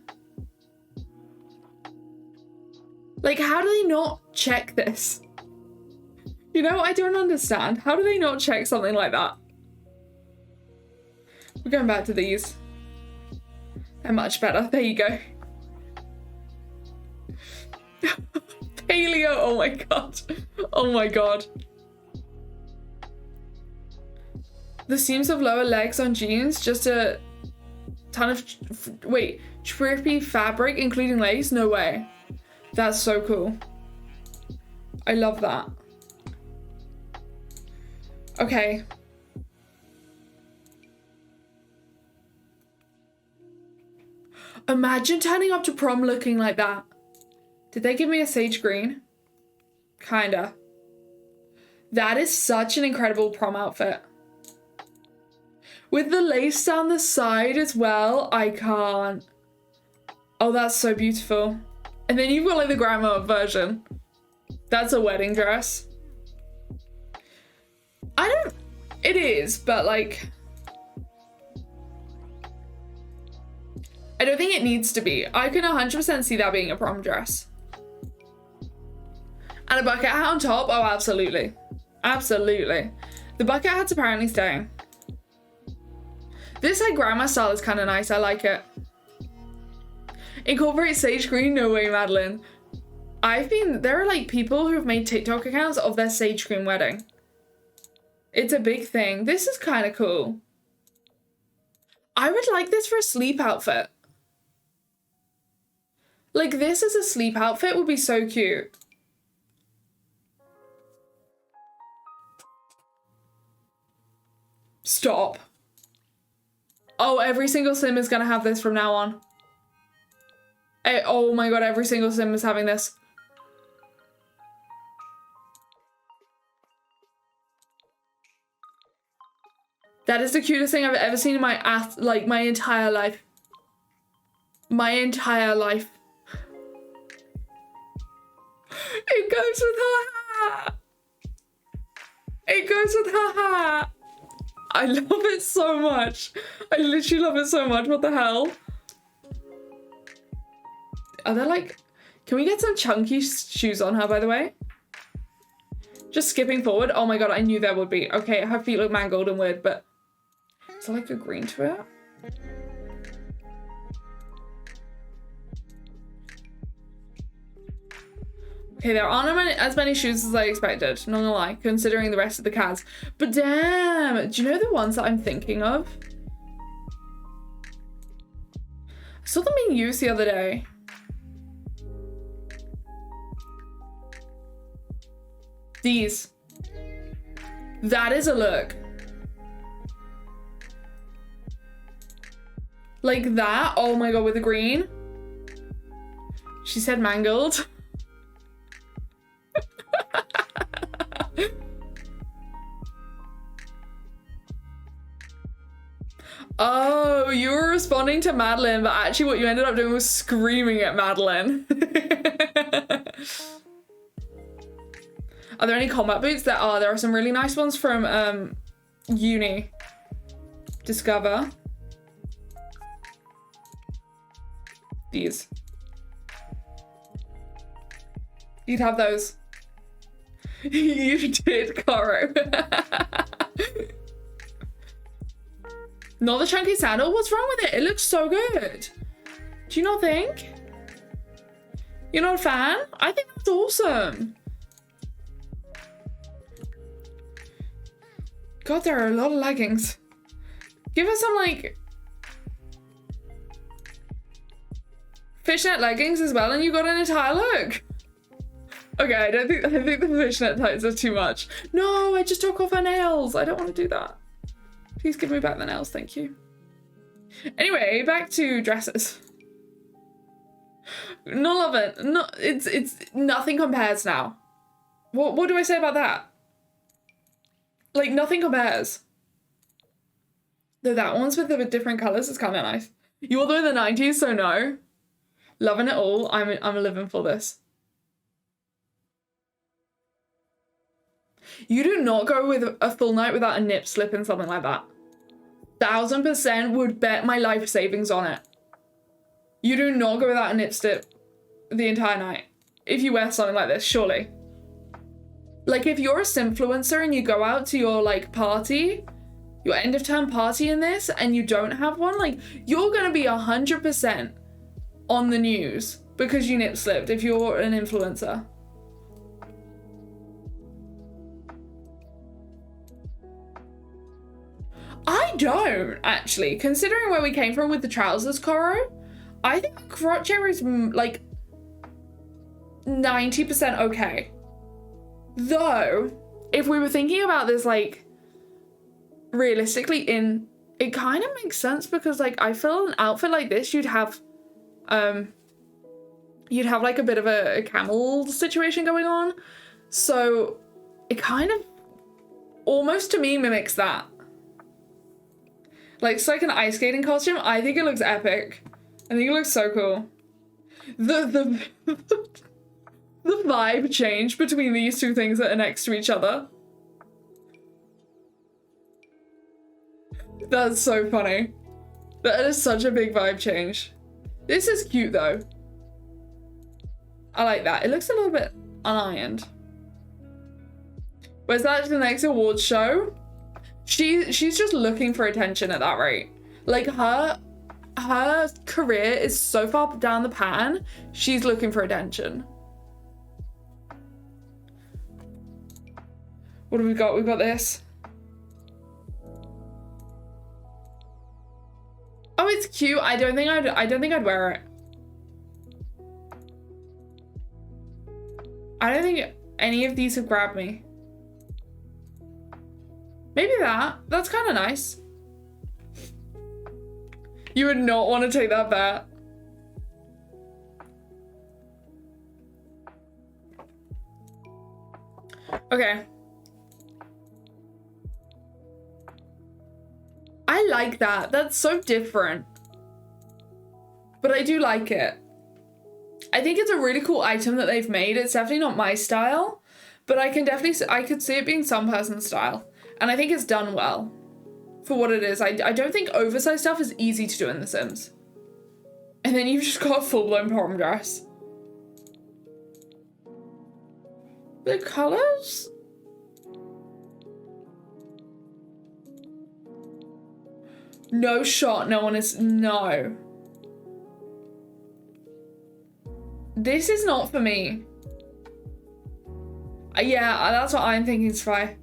Like, how do they not check this? You know, I don't understand. How do they not check something like that? We're going back to these. They're much better. There you go. Paleo. Oh my god. Oh my god. The seams of lower legs on jeans, just a ton of, trippy fabric, including lace? No way. That's so cool. I love that. Okay. Imagine turning up to prom looking like that. Did they give me a sage green? Kinda. That is such an incredible prom outfit. With the lace down the side as well, I can't. Oh, that's so beautiful. And then you've got like the grandma version. That's a wedding dress. It is, but like, I don't think it needs to be. I can 100% see that being a prom dress. And a bucket hat on top? Oh, absolutely. Absolutely. The bucket hat's apparently staying. This like grandma style is kind of nice. I like it. Incorporate sage green? No way, Madeline. There are like people who've made TikTok accounts of their sage green wedding. It's a big thing. This is kind of cool. I would like this for a sleep outfit. Like this as a sleep outfit would be so cute. Stop. Oh, every single sim is gonna have this from now on. Oh my god, every single sim is having this. That is the cutest thing I've ever seen in my entire life. My entire life. It goes with her hat. It goes with her hat. I love it so much. I literally love it so much. What the hell? Are there like... Can we get some chunky shoes on her, by the way? Just skipping forward. Oh my god, I knew there would be. Okay, her feet look mangled and weird, but... Is there like a green to it? Okay, there aren't as many shoes as I expected, not gonna lie, considering the rest of the cats. But damn, do you know the ones that I'm thinking of? I saw them being used the other day. These. That is a look. Like that? Oh my god, with the green. She said mangled. Oh, you were responding to Madeline, but actually what you ended up doing was screaming at Madeline. Are there any combat boots? There are some really nice ones from uni. Discover. These. You'd have those. You did, Caro. Not the chunky sandal. What's wrong with it? It looks so good. Do you not think? You're not a fan? I think that's awesome. God, there are a lot of leggings. Give us some like fishnet leggings as well, and you got an entire look. Okay, I think the fishnet tights are too much. No, I just took off her nails. I don't want to do that. Please give me back the nails, thank you. Anyway, back to dresses. Not love it. No, it's nothing compares now. What do I say about that? Like, nothing compares. Though that one's with the different colours is kind of nice. You all know the 90s, so no. Loving it all. I'm living for this. You do not go with a full night without a nip slip and something like that. 1000% would bet my life savings on it. You do not go without a nip slip the entire night. If you wear something like this, surely. Like, if you're a simfluencer and you go out to your, like, party, your end of term party in this, and you don't have one, like, you're gonna be 100% on the news because you nip slipped if you're an influencer. I don't, actually. Considering where we came from with the trousers, Coro, I think the crotch area is, like, 90% okay. Though, if we were thinking about this, like, realistically, it kind of makes sense because, like, I feel an outfit like this, you'd have like a bit of a camel situation going on. So it kind of almost to me mimics that. Like, it's like an ice skating costume. I think it looks epic. I think it looks so cool. The vibe change between these two things that are next to each other. That's so funny. That is such a big vibe change. This is cute though. I like that. It looks a little bit unironed. Where's that the next awards show? She's just looking for attention at that rate. Like, her career is so far down the pan, she's looking for attention. What have we got? We've got this. Oh, it's cute. I don't think I'd wear it. I don't think any of these have grabbed me. Maybe that. That's kind of nice. You would not want to take that bet. Okay. I like that. That's so different. But I do like it. I think it's a really cool item that they've made. It's definitely not my style, but I could see it being some person's style. And I think it's done well for what it is. I don't think oversized stuff is easy to do in The Sims. And then you've just got a full-blown prom dress. The colors? No shot. No one is... No. This is not for me. Yeah, that's what I'm thinking, Spy.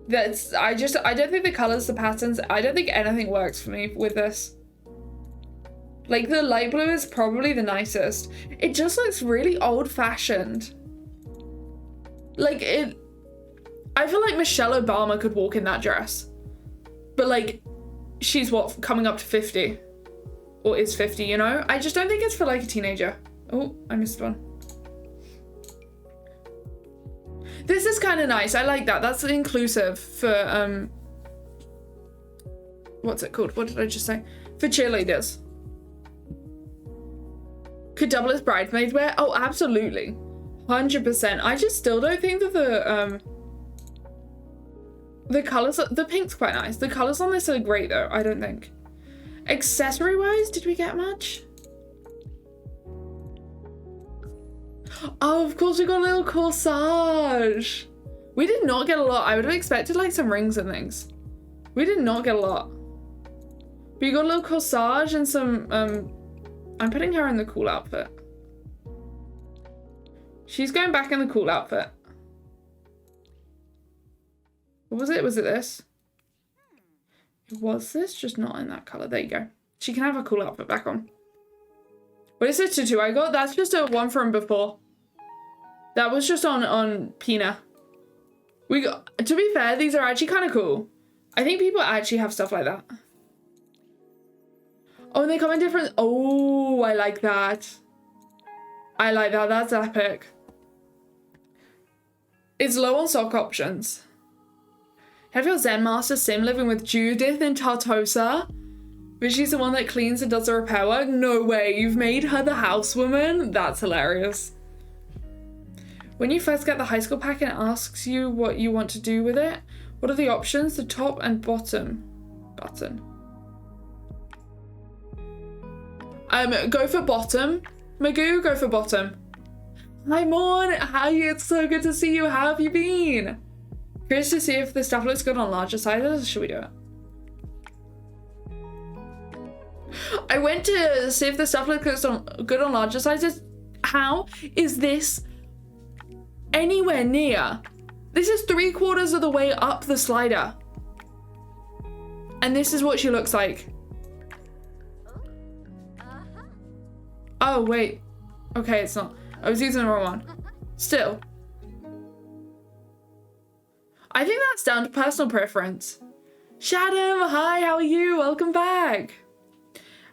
I don't think the colors, the patterns, I don't think anything works for me with this. Like, the light blue is probably the nicest. It just looks really old-fashioned. Like, I feel like Michelle Obama could walk in that dress. But, like, she's what, coming up to 50? Or is 50, you know? I just don't think it's for, like, a teenager. Oh, I missed one. This is kind of nice. I like that. That's inclusive for, what's it called? What did I just say? For cheerleaders. Could double as bridesmaids wear? Oh, absolutely. 100%. I just still don't think that the colors, the pink's quite nice. The colors on this are great though, I don't think. Accessory wise, did we get much? Oh, of course we got a little corsage. We did not get a lot. I would have expected like some rings and things. We did not get a lot. But you got a little corsage and some, I'm putting her in the cool outfit. She's going back in the cool outfit. What was it? Was it this? Was this? Just not in that color. There you go. She can have her cool outfit back on. What is this tutu I got? That's just a one from before. That was just on Pina. We got, to be fair, these are actually kind of cool. I think people actually have stuff like that. Oh, and they come in different. Oh, I like that. I like that. That's epic. It's low on sock options. Have your Zen Master Sim living with Judith in Tartosa? But she's the one that cleans and does the repair work? No way, you've made her the housewoman? That's hilarious. When you first get the high school pack and it asks you what you want to do with it, what are the options? The top and bottom button. Go for bottom. Magoo, go for bottom. Hi, Morn. Hi, it's so good to see you. How have you been? Curious to see if the stuff looks good on larger sizes. Should we do it? I went to see if the stuff looks good on larger sizes. How is this anywhere near? This is 3/4 of the way up the slider. And this is what she looks like. Oh, wait. Okay, it's not. I was using the wrong one. Still. I think that's down to personal preference. Shadam, hi, how are you? Welcome back.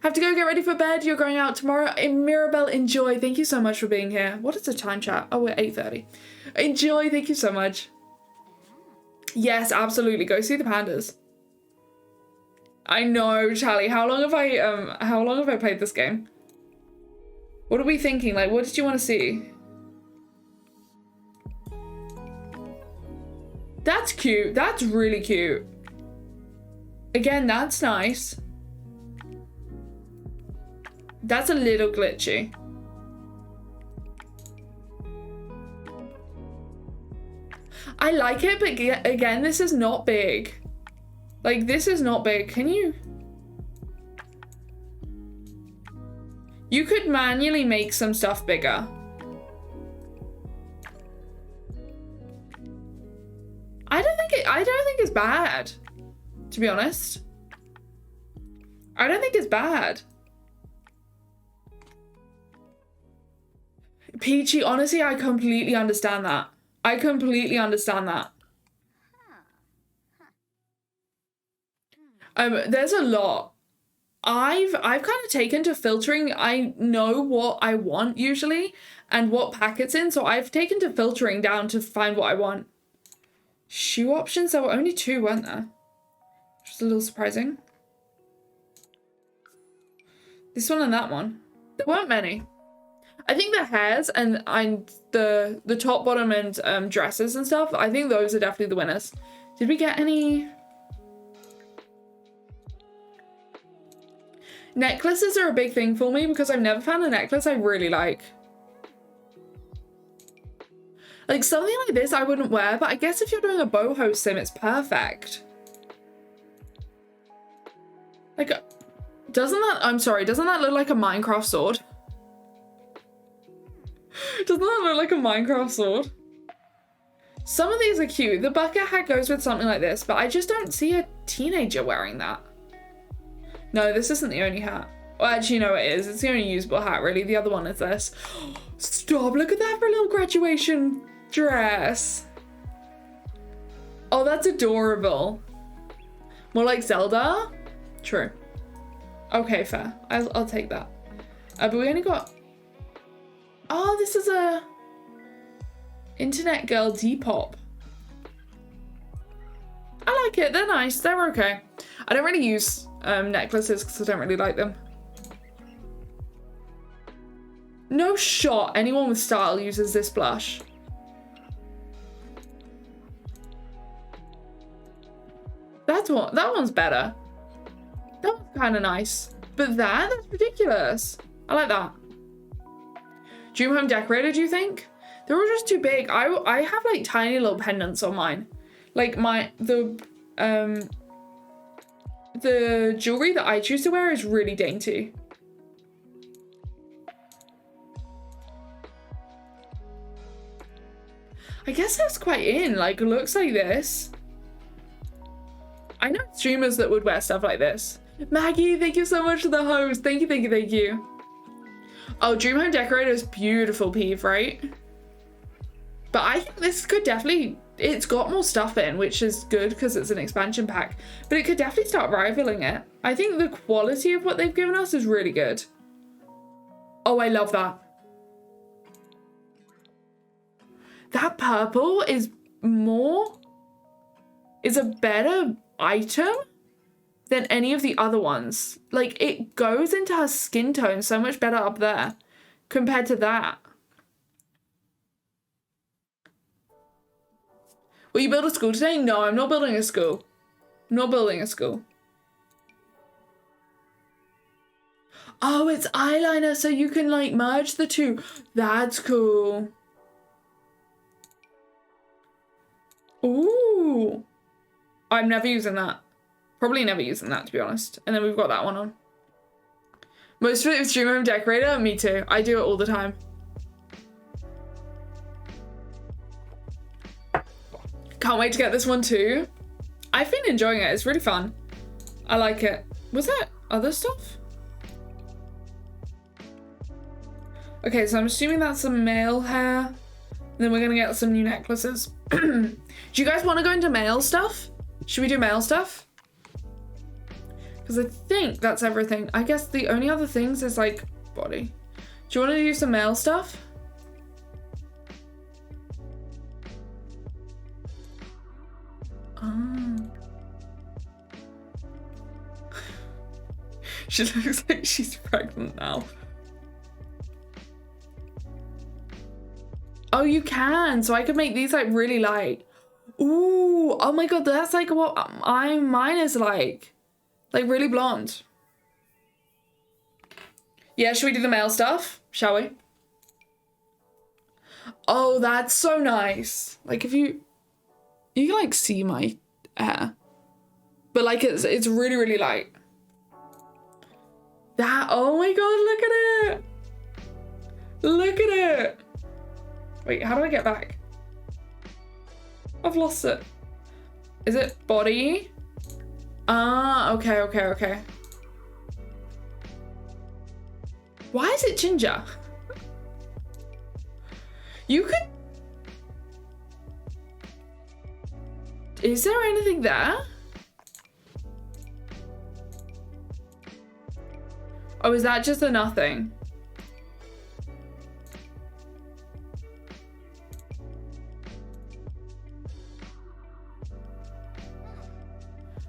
Have to go get ready for bed. You're going out tomorrow. Mirabelle, enjoy. Thank you so much for being here. What is the time, chat? Oh, we're 8:30. Enjoy. Thank you so much. Yes, absolutely. Go see the pandas. I know, Charlie. How long have I played this game? What are we thinking? Like, what did you want to see? That's cute. That's really cute. Again, that's nice. That's a little glitchy. I like it, but again, this is not big. Like, this is not big. Can you? You could manually make some stuff bigger. I don't think it's bad, to be honest. I don't think it's bad. Peachy, honestly, I completely understand that. I completely understand that. There's a lot. I've kind of taken to filtering. I know what I want usually and what pack it's in, so I've taken to filtering down to find what I want. Shoe options, there were only 2, weren't there? Which is a little surprising. This one and that one. There weren't many. I think the hairs and the top, bottom, and dresses and stuff, I think those are definitely the winners. Did we get any? Necklaces are a big thing for me because I've never found a necklace I really like. Like, something like this I wouldn't wear, but I guess if you're doing a boho sim, it's perfect. Like, doesn't that look like a Minecraft sword? Doesn't that look like a Minecraft sword? Some of these are cute. The bucket hat goes with something like this, but I just don't see a teenager wearing that. No, this isn't the only hat. Well, actually, no, it is. It's the only usable hat, really. The other one is this. Stop, look at that for a little graduation dress. Oh, that's adorable. More like Zelda? True. Okay, fair. I'll take that. But we only got... Oh, this is a... Internet Girl Depop. I like it. They're nice. They're okay. I don't really use necklaces because I don't really like them. No shot anyone with style uses this blush. That one's better. That one's kind of nice. But that's ridiculous. I like that. Dream home decorator, do you think? They're all just too big. I have like tiny little pendants on mine. Like the jewelry that I choose to wear is really dainty. I guess that's quite in, like looks like this. I know streamers that would wear stuff like this. Maggie, thank you so much for the host. Thank you, thank you, thank you. Oh, Dream Home Decorator is beautiful, Peeve, right? But I think this could definitely, it's got more stuff in, which is good because it's an expansion pack, but it could definitely start rivaling it. I think the quality of what they've given us is really good. Oh, I love that. That purple is a better item than any of the other ones. Like, it goes into her skin tone so much better up there compared to that. Will you build a school today? No, I'm not building a school. I'm not building a school. Oh, it's eyeliner, so you can like merge the two. That's cool. Ooh. I'm never using that. Probably never using that, to be honest. And then we've got that one on. Most of it is Dream Home Decorator. Me too. I do it all the time. Can't wait to get this one too. I've been enjoying it. It's really fun. I like it. Was that other stuff? Okay, so I'm assuming that's some male hair. And then we're gonna get some new necklaces. Do you guys want to go into male stuff? Should we do male stuff? Because I think that's everything. I guess the only other things is like body. Do you want to do some male stuff? She looks like she's pregnant now. Oh, you can. So I could make these like really light. Ooh, oh my god, that's like what mine is like really blonde. Yeah, should we do the male stuff? Shall we? Oh, that's so nice. Like if you can like see my hair, but like it's really, really light. That, oh my god, look at it. Look at it. Wait, how do I get back? I've lost it. Is it body? Ah, okay, okay, okay. Why is it ginger? You could... Is there anything there? Oh, is that just a nothing?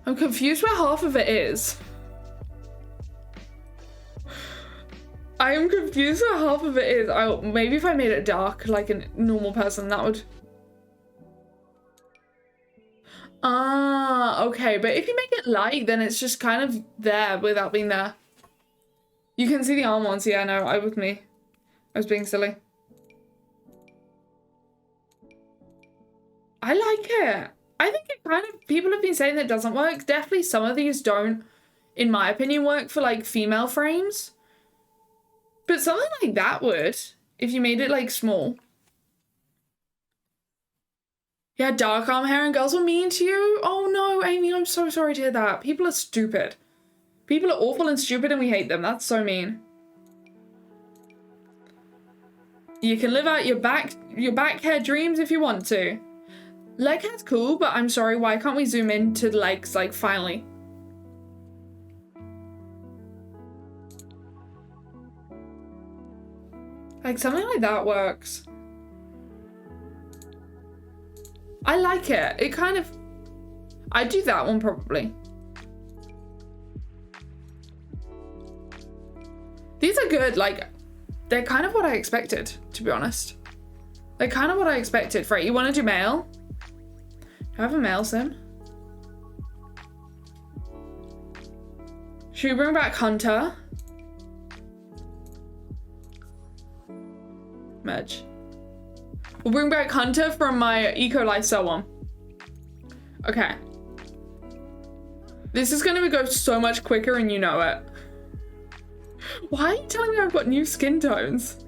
I'm confused where half of it is. I am confused where half of it is. Oh, maybe if I made it dark like a normal person, that would... Ah, okay. But if you make it light, then it's just kind of there without being there. You can see the arm ones. Yeah, no, I was being silly. I like it. I think it kind of, people have been saying that it doesn't work. Definitely some of these don't, in my opinion, work for like female frames. But something like that would, if you made it like small. Yeah, dark arm hair and girls were mean to you? Oh no, Amy, I'm so sorry to hear that. People are stupid. People are awful and stupid and we hate them. That's so mean. You can live out your back hair dreams if you want to. Leg hair's cool, but I'm sorry, why can't we zoom into the legs, like, finally? Like, something like that works. I like it. It kind of... I'd do that one, probably. These are good, like, they're kind of what I expected, to be honest. They're kind of what I expected. Right, you want to do male? Do I have a male sim? Should we bring back Hunter? Merge. We'll bring back Hunter from my Eco Lifestyle one. Okay. This is gonna go so much quicker and you know it. Why are you telling me I've got new skin tones?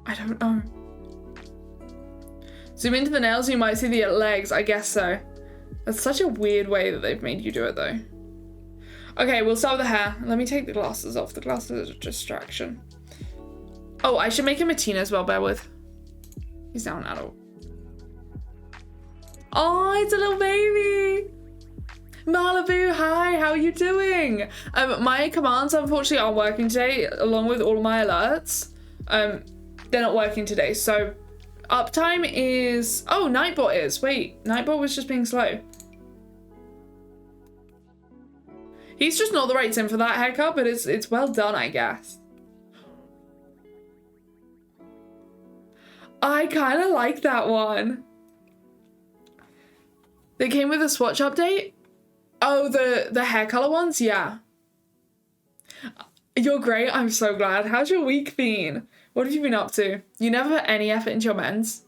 I don't know. Zoom into the nails, you might see the legs. I guess so. That's such a weird way that they've made you do it though. Okay, we'll start with the hair. Let me take the glasses off. The glasses are a distraction. Oh, I should make him a teen as well, bear with. He's now an adult. Oh, it's a little baby. Malibu, hi, how are you doing? My commands unfortunately aren't working today, along with all of my alerts. They're not working today, so uptime is, oh, Nightbot is. Wait, Nightbot was just being slow. He's just not the right sim for that haircut, but it's well done, I guess. I kind of like that one. They came with a swatch update. Oh, the hair color ones? Yeah. You're great. I'm so glad. How's your week been? What have you been up to? You never put any effort into your men's.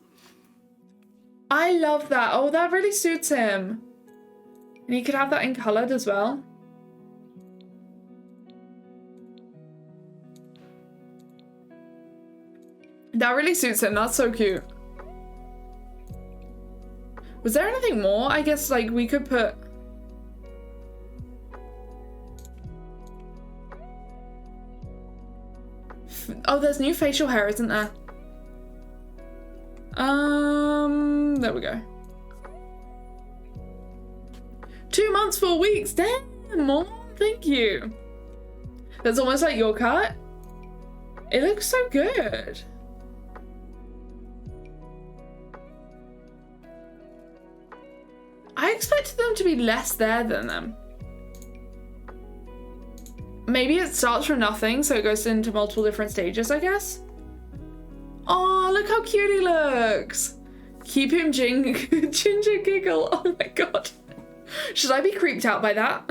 I love that. Oh, that really suits him. And you could have that in colored as well. That really suits him. That's so cute. Was there anything more? I guess like we could put... Oh, there's new facial hair, isn't there? There we go. 2 months, 4 weeks. Damn, Mom. Thank you. That's almost like your cut. It looks so good. I expected them to be less there than them. Maybe it starts from nothing, so it goes into multiple different stages, I guess. Oh, look how cute he looks. Keep him ginger giggle. Oh my god. Should I be creeped out by that?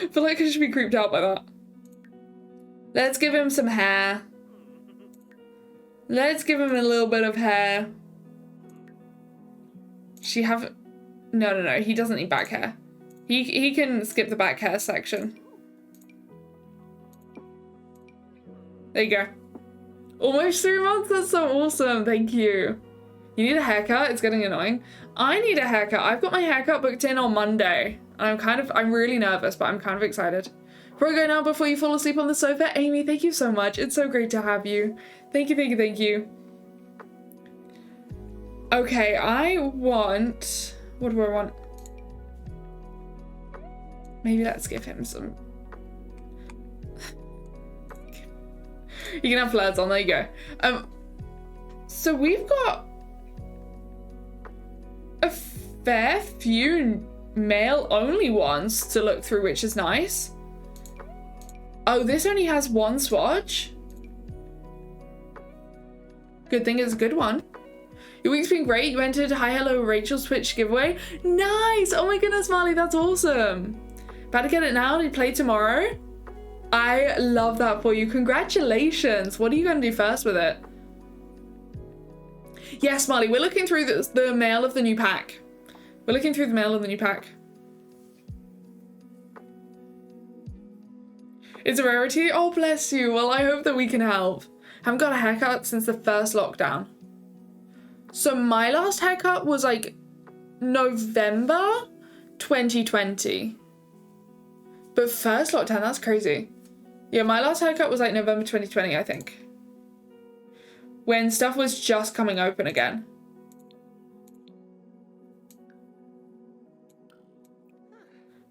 I feel like I should be creeped out by that. Let's give him some hair. Let's give him a little bit of hair. No, he doesn't need back hair. He can skip the back hair section. There you go. Almost 3 months, that's so awesome, thank you. You need a haircut? It's getting annoying. I need a haircut. I've got my haircut booked in on Monday. And I'm really nervous, but I'm kind of excited. Before I go now, before you fall asleep on the sofa, Amy, thank you so much. It's so great to have you. Thank you, thank you, thank you. Okay, I want... What do I want? Maybe let's give him some... You can have flirts on, there you go. So we've got a fair few male-only ones to look through, which is nice. Oh, this only has one swatch. Good thing it's a good one. Your week's been great. You entered Hi Hello Rachel's Twitch giveaway. Nice! Oh my goodness, Marley, that's awesome. About to get it now. You play tomorrow. I love that for you. Congratulations. What are you going to do first with it? Yes, Marley, we're looking through the mail of the new pack. We're looking through the mail of the new pack. It's a rarity? Oh, bless you. Well, I hope that we can help. Haven't got a haircut since the first lockdown. So my last haircut was like November 2020. But first lockdown, that's crazy. Yeah, my last haircut was like November 2020, I think. When stuff was just coming open again.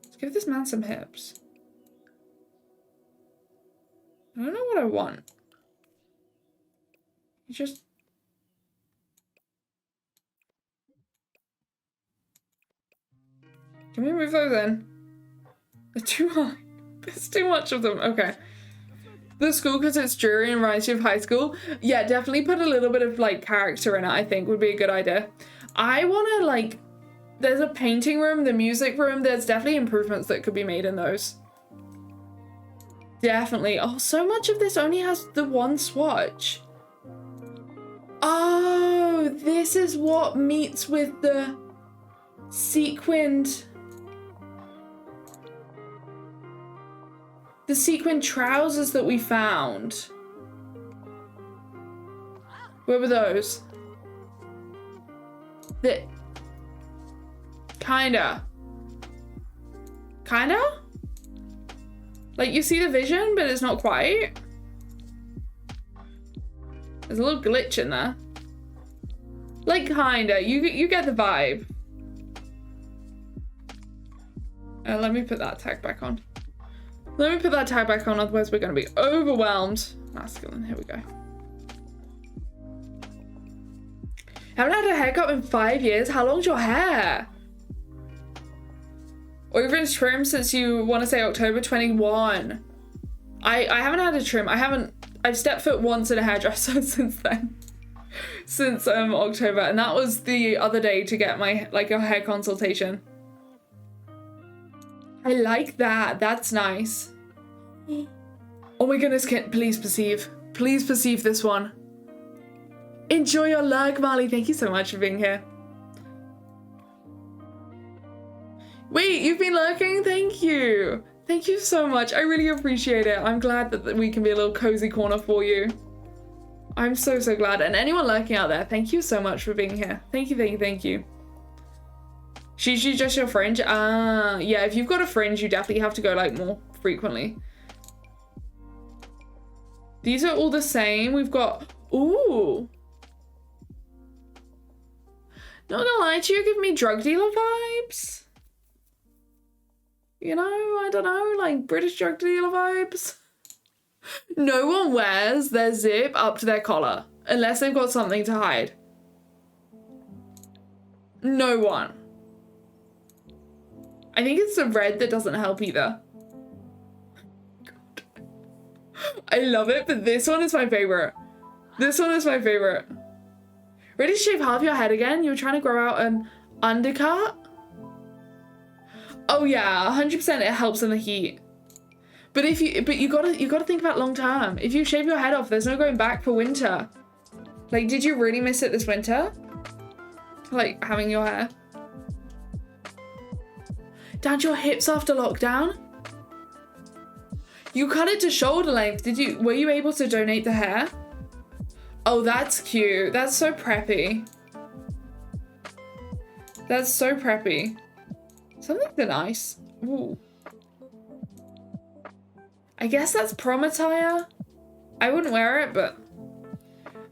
Let's give this man some hips. I don't know what I want. You just... Can we move those in? They're too high. There's too much of them. Okay. The school, because it's dreary and reminds you of high school. Yeah, definitely put a little bit of like character in it, I think would be a good idea. I want to like, there's a painting room, the music room. There's definitely improvements that could be made in those. Definitely. Oh, so much of this only has the one swatch. Oh, this is what meets with the... sequined... The sequined trousers that we found. Where were those? Kinda. Like, you see the vision, but it's not quite. There's a little glitch in there. Like, kinda. You get the vibe. Let me put that tag back on. Otherwise we're going to be overwhelmed. Masculine, here we go. Haven't had a haircut in 5 years. How long's your hair? Or you've been trimmed since you want to say October 21. I haven't had a trim. I've stepped foot once in a hairdresser since then. Since October. And that was the other day to get my, like, a hair consultation. I like that. That's nice. Oh my goodness, please perceive. Please perceive this one. Enjoy your lurk, Marley. Thank you so much for being here. Wait, you've been lurking? Thank you. Thank you so much. I really appreciate it. I'm glad that we can be a little cozy corner for you. I'm so, so glad. And anyone lurking out there, thank you so much for being here. Thank you. She's just your fringe? Yeah, if you've got a fringe, you definitely have to go, like, more frequently. These are all the same. We've got... Ooh. Not gonna lie to you, give me drug dealer vibes. You know, I don't know, like British drug dealer vibes. No one wears their zip up to their collar unless they've got something to hide. No one. I think it's the red that doesn't help either. God. I love it, but this one is my favorite. Ready to shave half your head again? You were trying to grow out an undercut? Oh yeah, 100% it helps in the heat. But you gotta think about long term. If you shave your head off, there's no going back for winter. Like, did you really miss it this winter? Like, having your hair? Down to your hips after lockdown? You cut it to shoulder length. Were you able to donate the hair? Oh, that's cute. That's so preppy. Something nice. Ooh. I guess that's prom attire. I wouldn't wear it, but...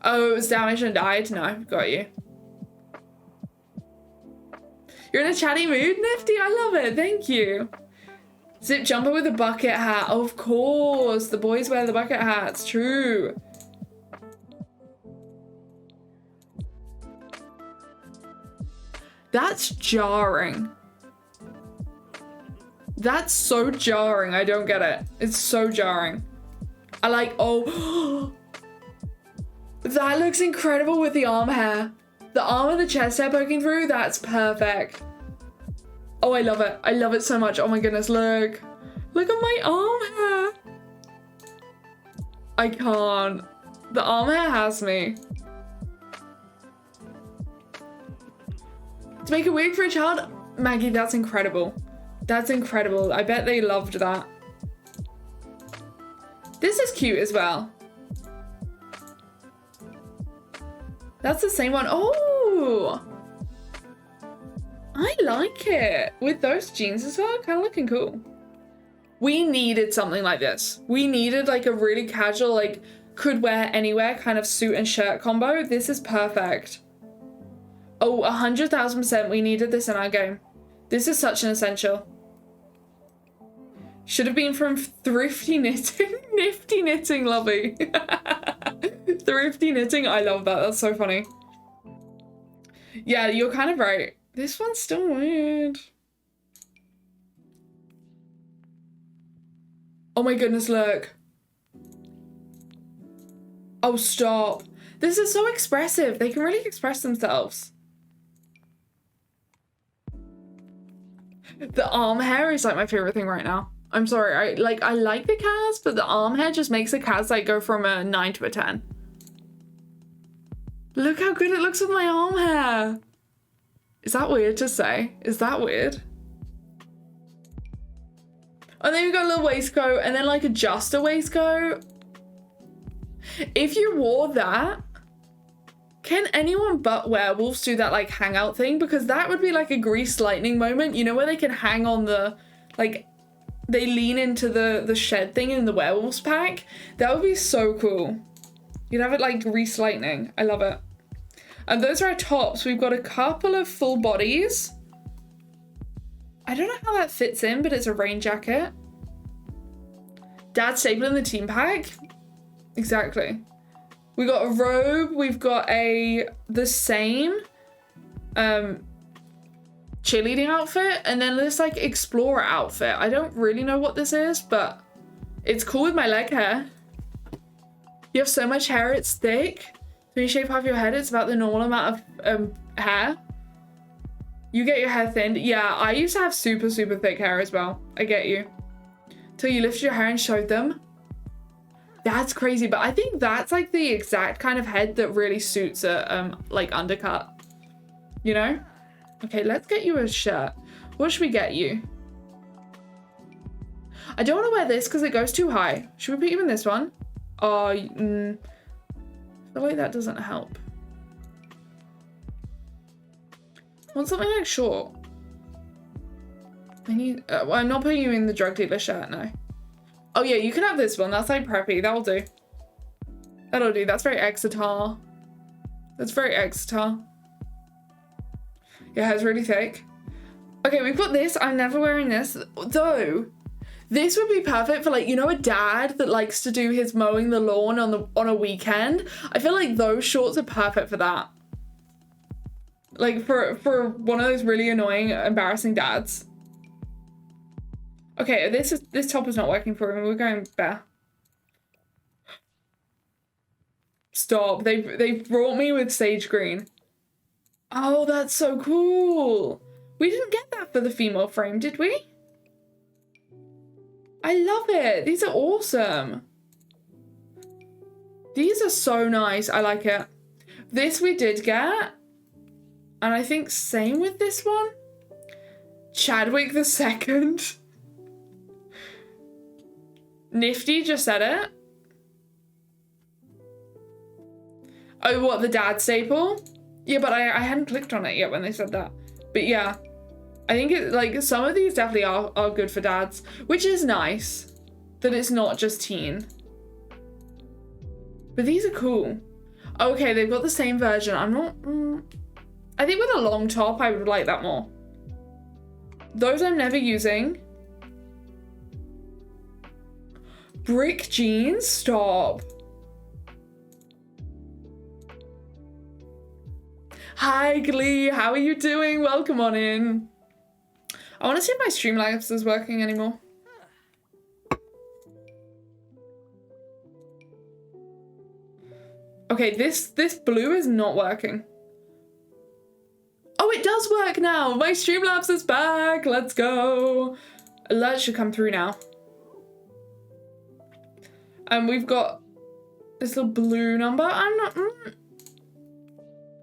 Oh, it was damaged and dyed? No, got you. You're in a chatty mood, Nifty? I love it, thank you. Zip jumper with a bucket hat. Oh, of course, the boys wear the bucket hats, true. That's jarring. That's so jarring. I don't get it. It's so jarring. I like, oh. That looks incredible with the arm hair. The arm and the chest hair poking through, that's perfect. Oh, I love it. I love it so much. Oh my goodness, look. Look at my arm hair. I can't. The arm hair has me. To make a wig for a child? Maggie, that's incredible. That's incredible. I bet they loved that. This is cute as well. That's the same one. Oh! I like it. With those jeans as well, kind of looking cool. We needed something like this. We needed like a really casual, like could wear anywhere kind of suit and shirt combo. This is perfect. Oh, 100,000% we needed this in our game. This is such an essential. Should have been from Thrifty Knitting. Nifty Knitting, lovely. Thrifty Knitting, I love that. That's so funny. Yeah, you're kind of right. This one's still weird. Oh my goodness, look. Oh, stop. This is so expressive. They can really express themselves. The arm hair is like my favorite thing right now. I'm sorry, I like the Kaz, but the arm hair just makes the Kaz like go from a 9 to a 10. Look how good it looks with my arm hair. Is that weird to say? Is that weird? And then we've got a little waistcoat and then like just a waistcoat. If you wore that, can anyone but werewolves do that like hangout thing? Because that would be like a Grease Lightning moment, you know, where they can hang on the, like, they lean into the shed thing in the werewolves pack. That would be so cool. You'd have it like Grease Lightning. I love it. And those are our tops. We've got a couple of full bodies. I don't know how that fits in, but it's a rain jacket. Dad staple in the team pack. Exactly. We got a robe. We've got the same cheerleading outfit, and then this like explorer outfit. I don't really know what this is, but it's cool with my leg hair. You have so much hair, it's thick. When you shave half your head, it's about the normal amount of hair. You get your hair thinned. Yeah, I used to have super, super thick hair as well. I get you. Till you lift your hair and showed them. That's crazy, but I think that's like the exact kind of head that really suits a like undercut. You know? Okay, let's get you a shirt. What should we get you? I don't want to wear this because it goes too high. Should we put you in this one? Oh, I feel like that doesn't help. I want something like short. I need, well, I'm not putting you in the drug dealer shirt, no. Oh yeah, you can have this one. That's like preppy. That'll do. That'll do. That's very Exeter. That's very Exeter. Your hair's really thick. Okay, we've got this. I'm never wearing this. Though, this would be perfect for like, you know, a dad that likes to do his mowing the lawn on a weekend. I feel like those shorts are perfect for that. Like for one of those really annoying, embarrassing dads. Okay, this top is not working for him. We're going bare. Stop. They've brought me with sage green. Oh, that's so cool. We didn't get that for the female frame, did we? I love it. These are awesome. These are so nice. I like it. This we did get. And I think same with this one. Chadwick the Second. Nifty just said it. Oh, what, the dad staple? Yeah, but I hadn't clicked on it yet when they said that. But yeah, I think it, like, some of these definitely are good for dads, which is nice that it's not just teen. But these are cool. Okay, they've got the same version. I'm not, I think with a long top, I would like that more. Those I'm never using. Brick jeans? Stop. Hi, Glee. How are you doing? Welcome on in. I want to see if my Streamlabs is working anymore. Okay, this blue is not working. Oh, it does work now. My Streamlabs is back. Let's go. Alert should come through now. And we've got this little blue number. I'm not...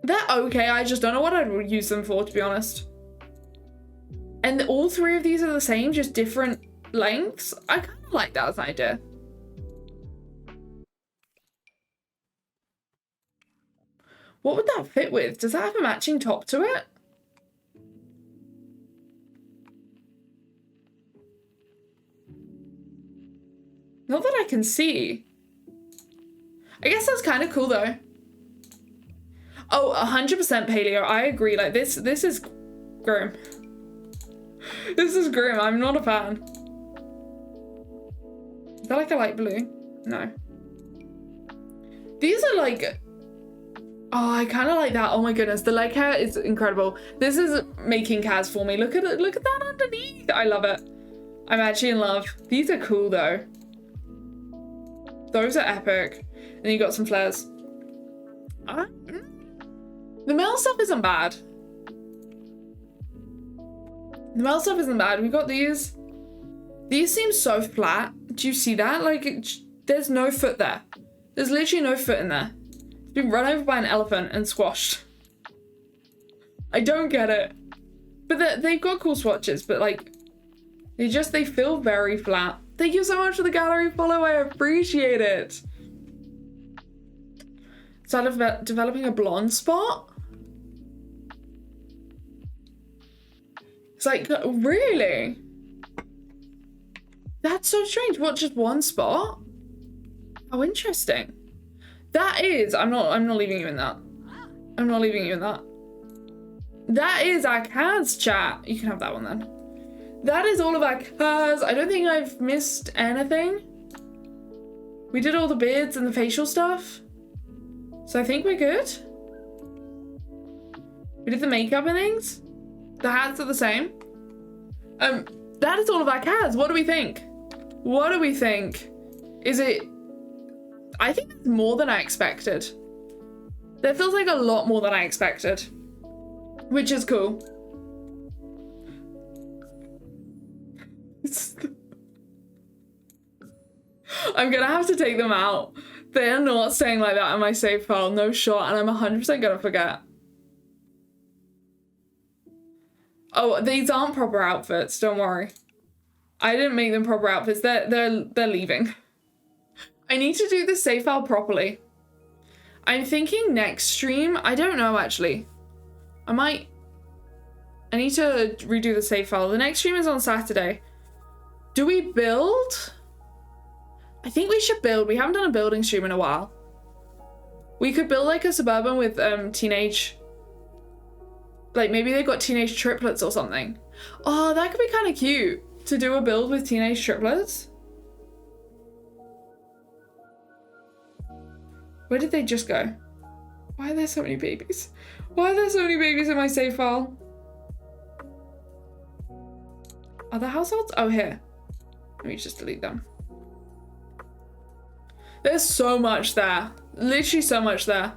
They're okay. I just don't know what I'd use them for, to be honest. And all three of these are the same, just different lengths. I kind of like that as an idea. What would that fit with? Does that have a matching top to it? Not that I can see. I guess that's kind of cool though. Oh, 100% paleo. I agree. Like this is grim. This is grim. I'm not a fan. Is that like a light blue? No. These are like... Oh, I kind of like that. Oh my goodness. The leg hair is incredible. This is making Kaz for me. Look at it. Look at that underneath. I love it. I'm actually in love. These are cool though. Those are epic. And you got some flares. The male stuff isn't bad. The male stuff isn't bad. We got these. These seem so flat. Do you see that? Like, there's no foot there. There's literally no foot in there. It's been run over by an elephant and squashed. I don't get it. But they've got cool swatches, but like, they feel very flat. Thank you so much for the gallery follow, I appreciate it. Start developing a blonde spot? It's like, really? That's so strange. What, just one spot? How interesting. That is, I'm not leaving you in that. I'm not leaving you in that. That is our CAS chat. You can have that one then. That is all of our CAS. I don't think I've missed anything. We did all the beards and the facial stuff. So I think we're good. We did the makeup and things. The hats are the same. That is all of our CAS. What do we think? What do we think? Is it... I think it's more than I expected. That feels like a lot more than I expected. Which is cool. I'm gonna have to take them out. They're not staying like that in my save file, no shot, and I'm 100% gonna forget. Oh, these aren't proper outfits, don't worry. I didn't make them proper outfits, they're leaving. I need to do the save file properly. I'm thinking next stream, I don't know actually. I need to redo the save file. The next stream is on Saturday. Do we build? I think we should build. We haven't done a building stream in a while. We could build like a suburban with teenage, like maybe they've got teenage triplets or something. Oh, that could be kind of cute to do a build with teenage triplets. Where did they just go? Why are there so many babies? Why are there so many babies in my save file? Other households? Oh, here. Let me just delete them. There's so much there. Literally so much there.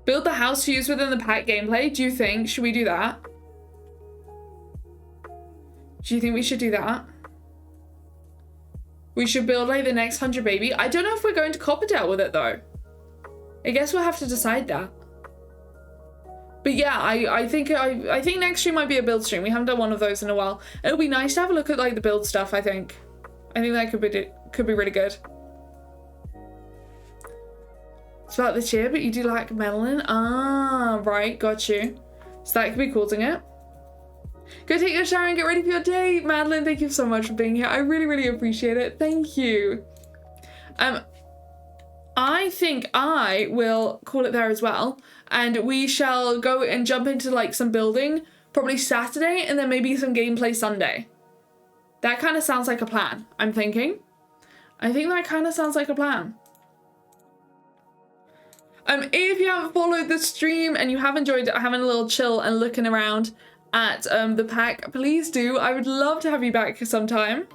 Build the house to use within the pack gameplay. Do you think? Should we do that? Do you think we should do that? We should build like the next 100 baby. I don't know if we're going to Copperdale with it though. I guess we'll have to decide that. But yeah, I think next stream might be a build stream. We haven't done one of those in a while. It'll be nice to have a look at like the build stuff, I think. I think that could be really good. It's about the cheer, but you do like Madeline. Ah, right, got you. So that could be causing it. Go take your shower and get ready for your day. Madeline, thank you so much for being here. I really, really appreciate it. Thank you. I think I will call it there as well. And we shall go and jump into like some building, probably Saturday, and then maybe some gameplay Sunday. That kind of sounds like a plan, I'm thinking. I think that kind of sounds like a plan. If you haven't followed the stream and you have enjoyed having a little chill and looking around at the pack, please do. I would love to have you back sometime.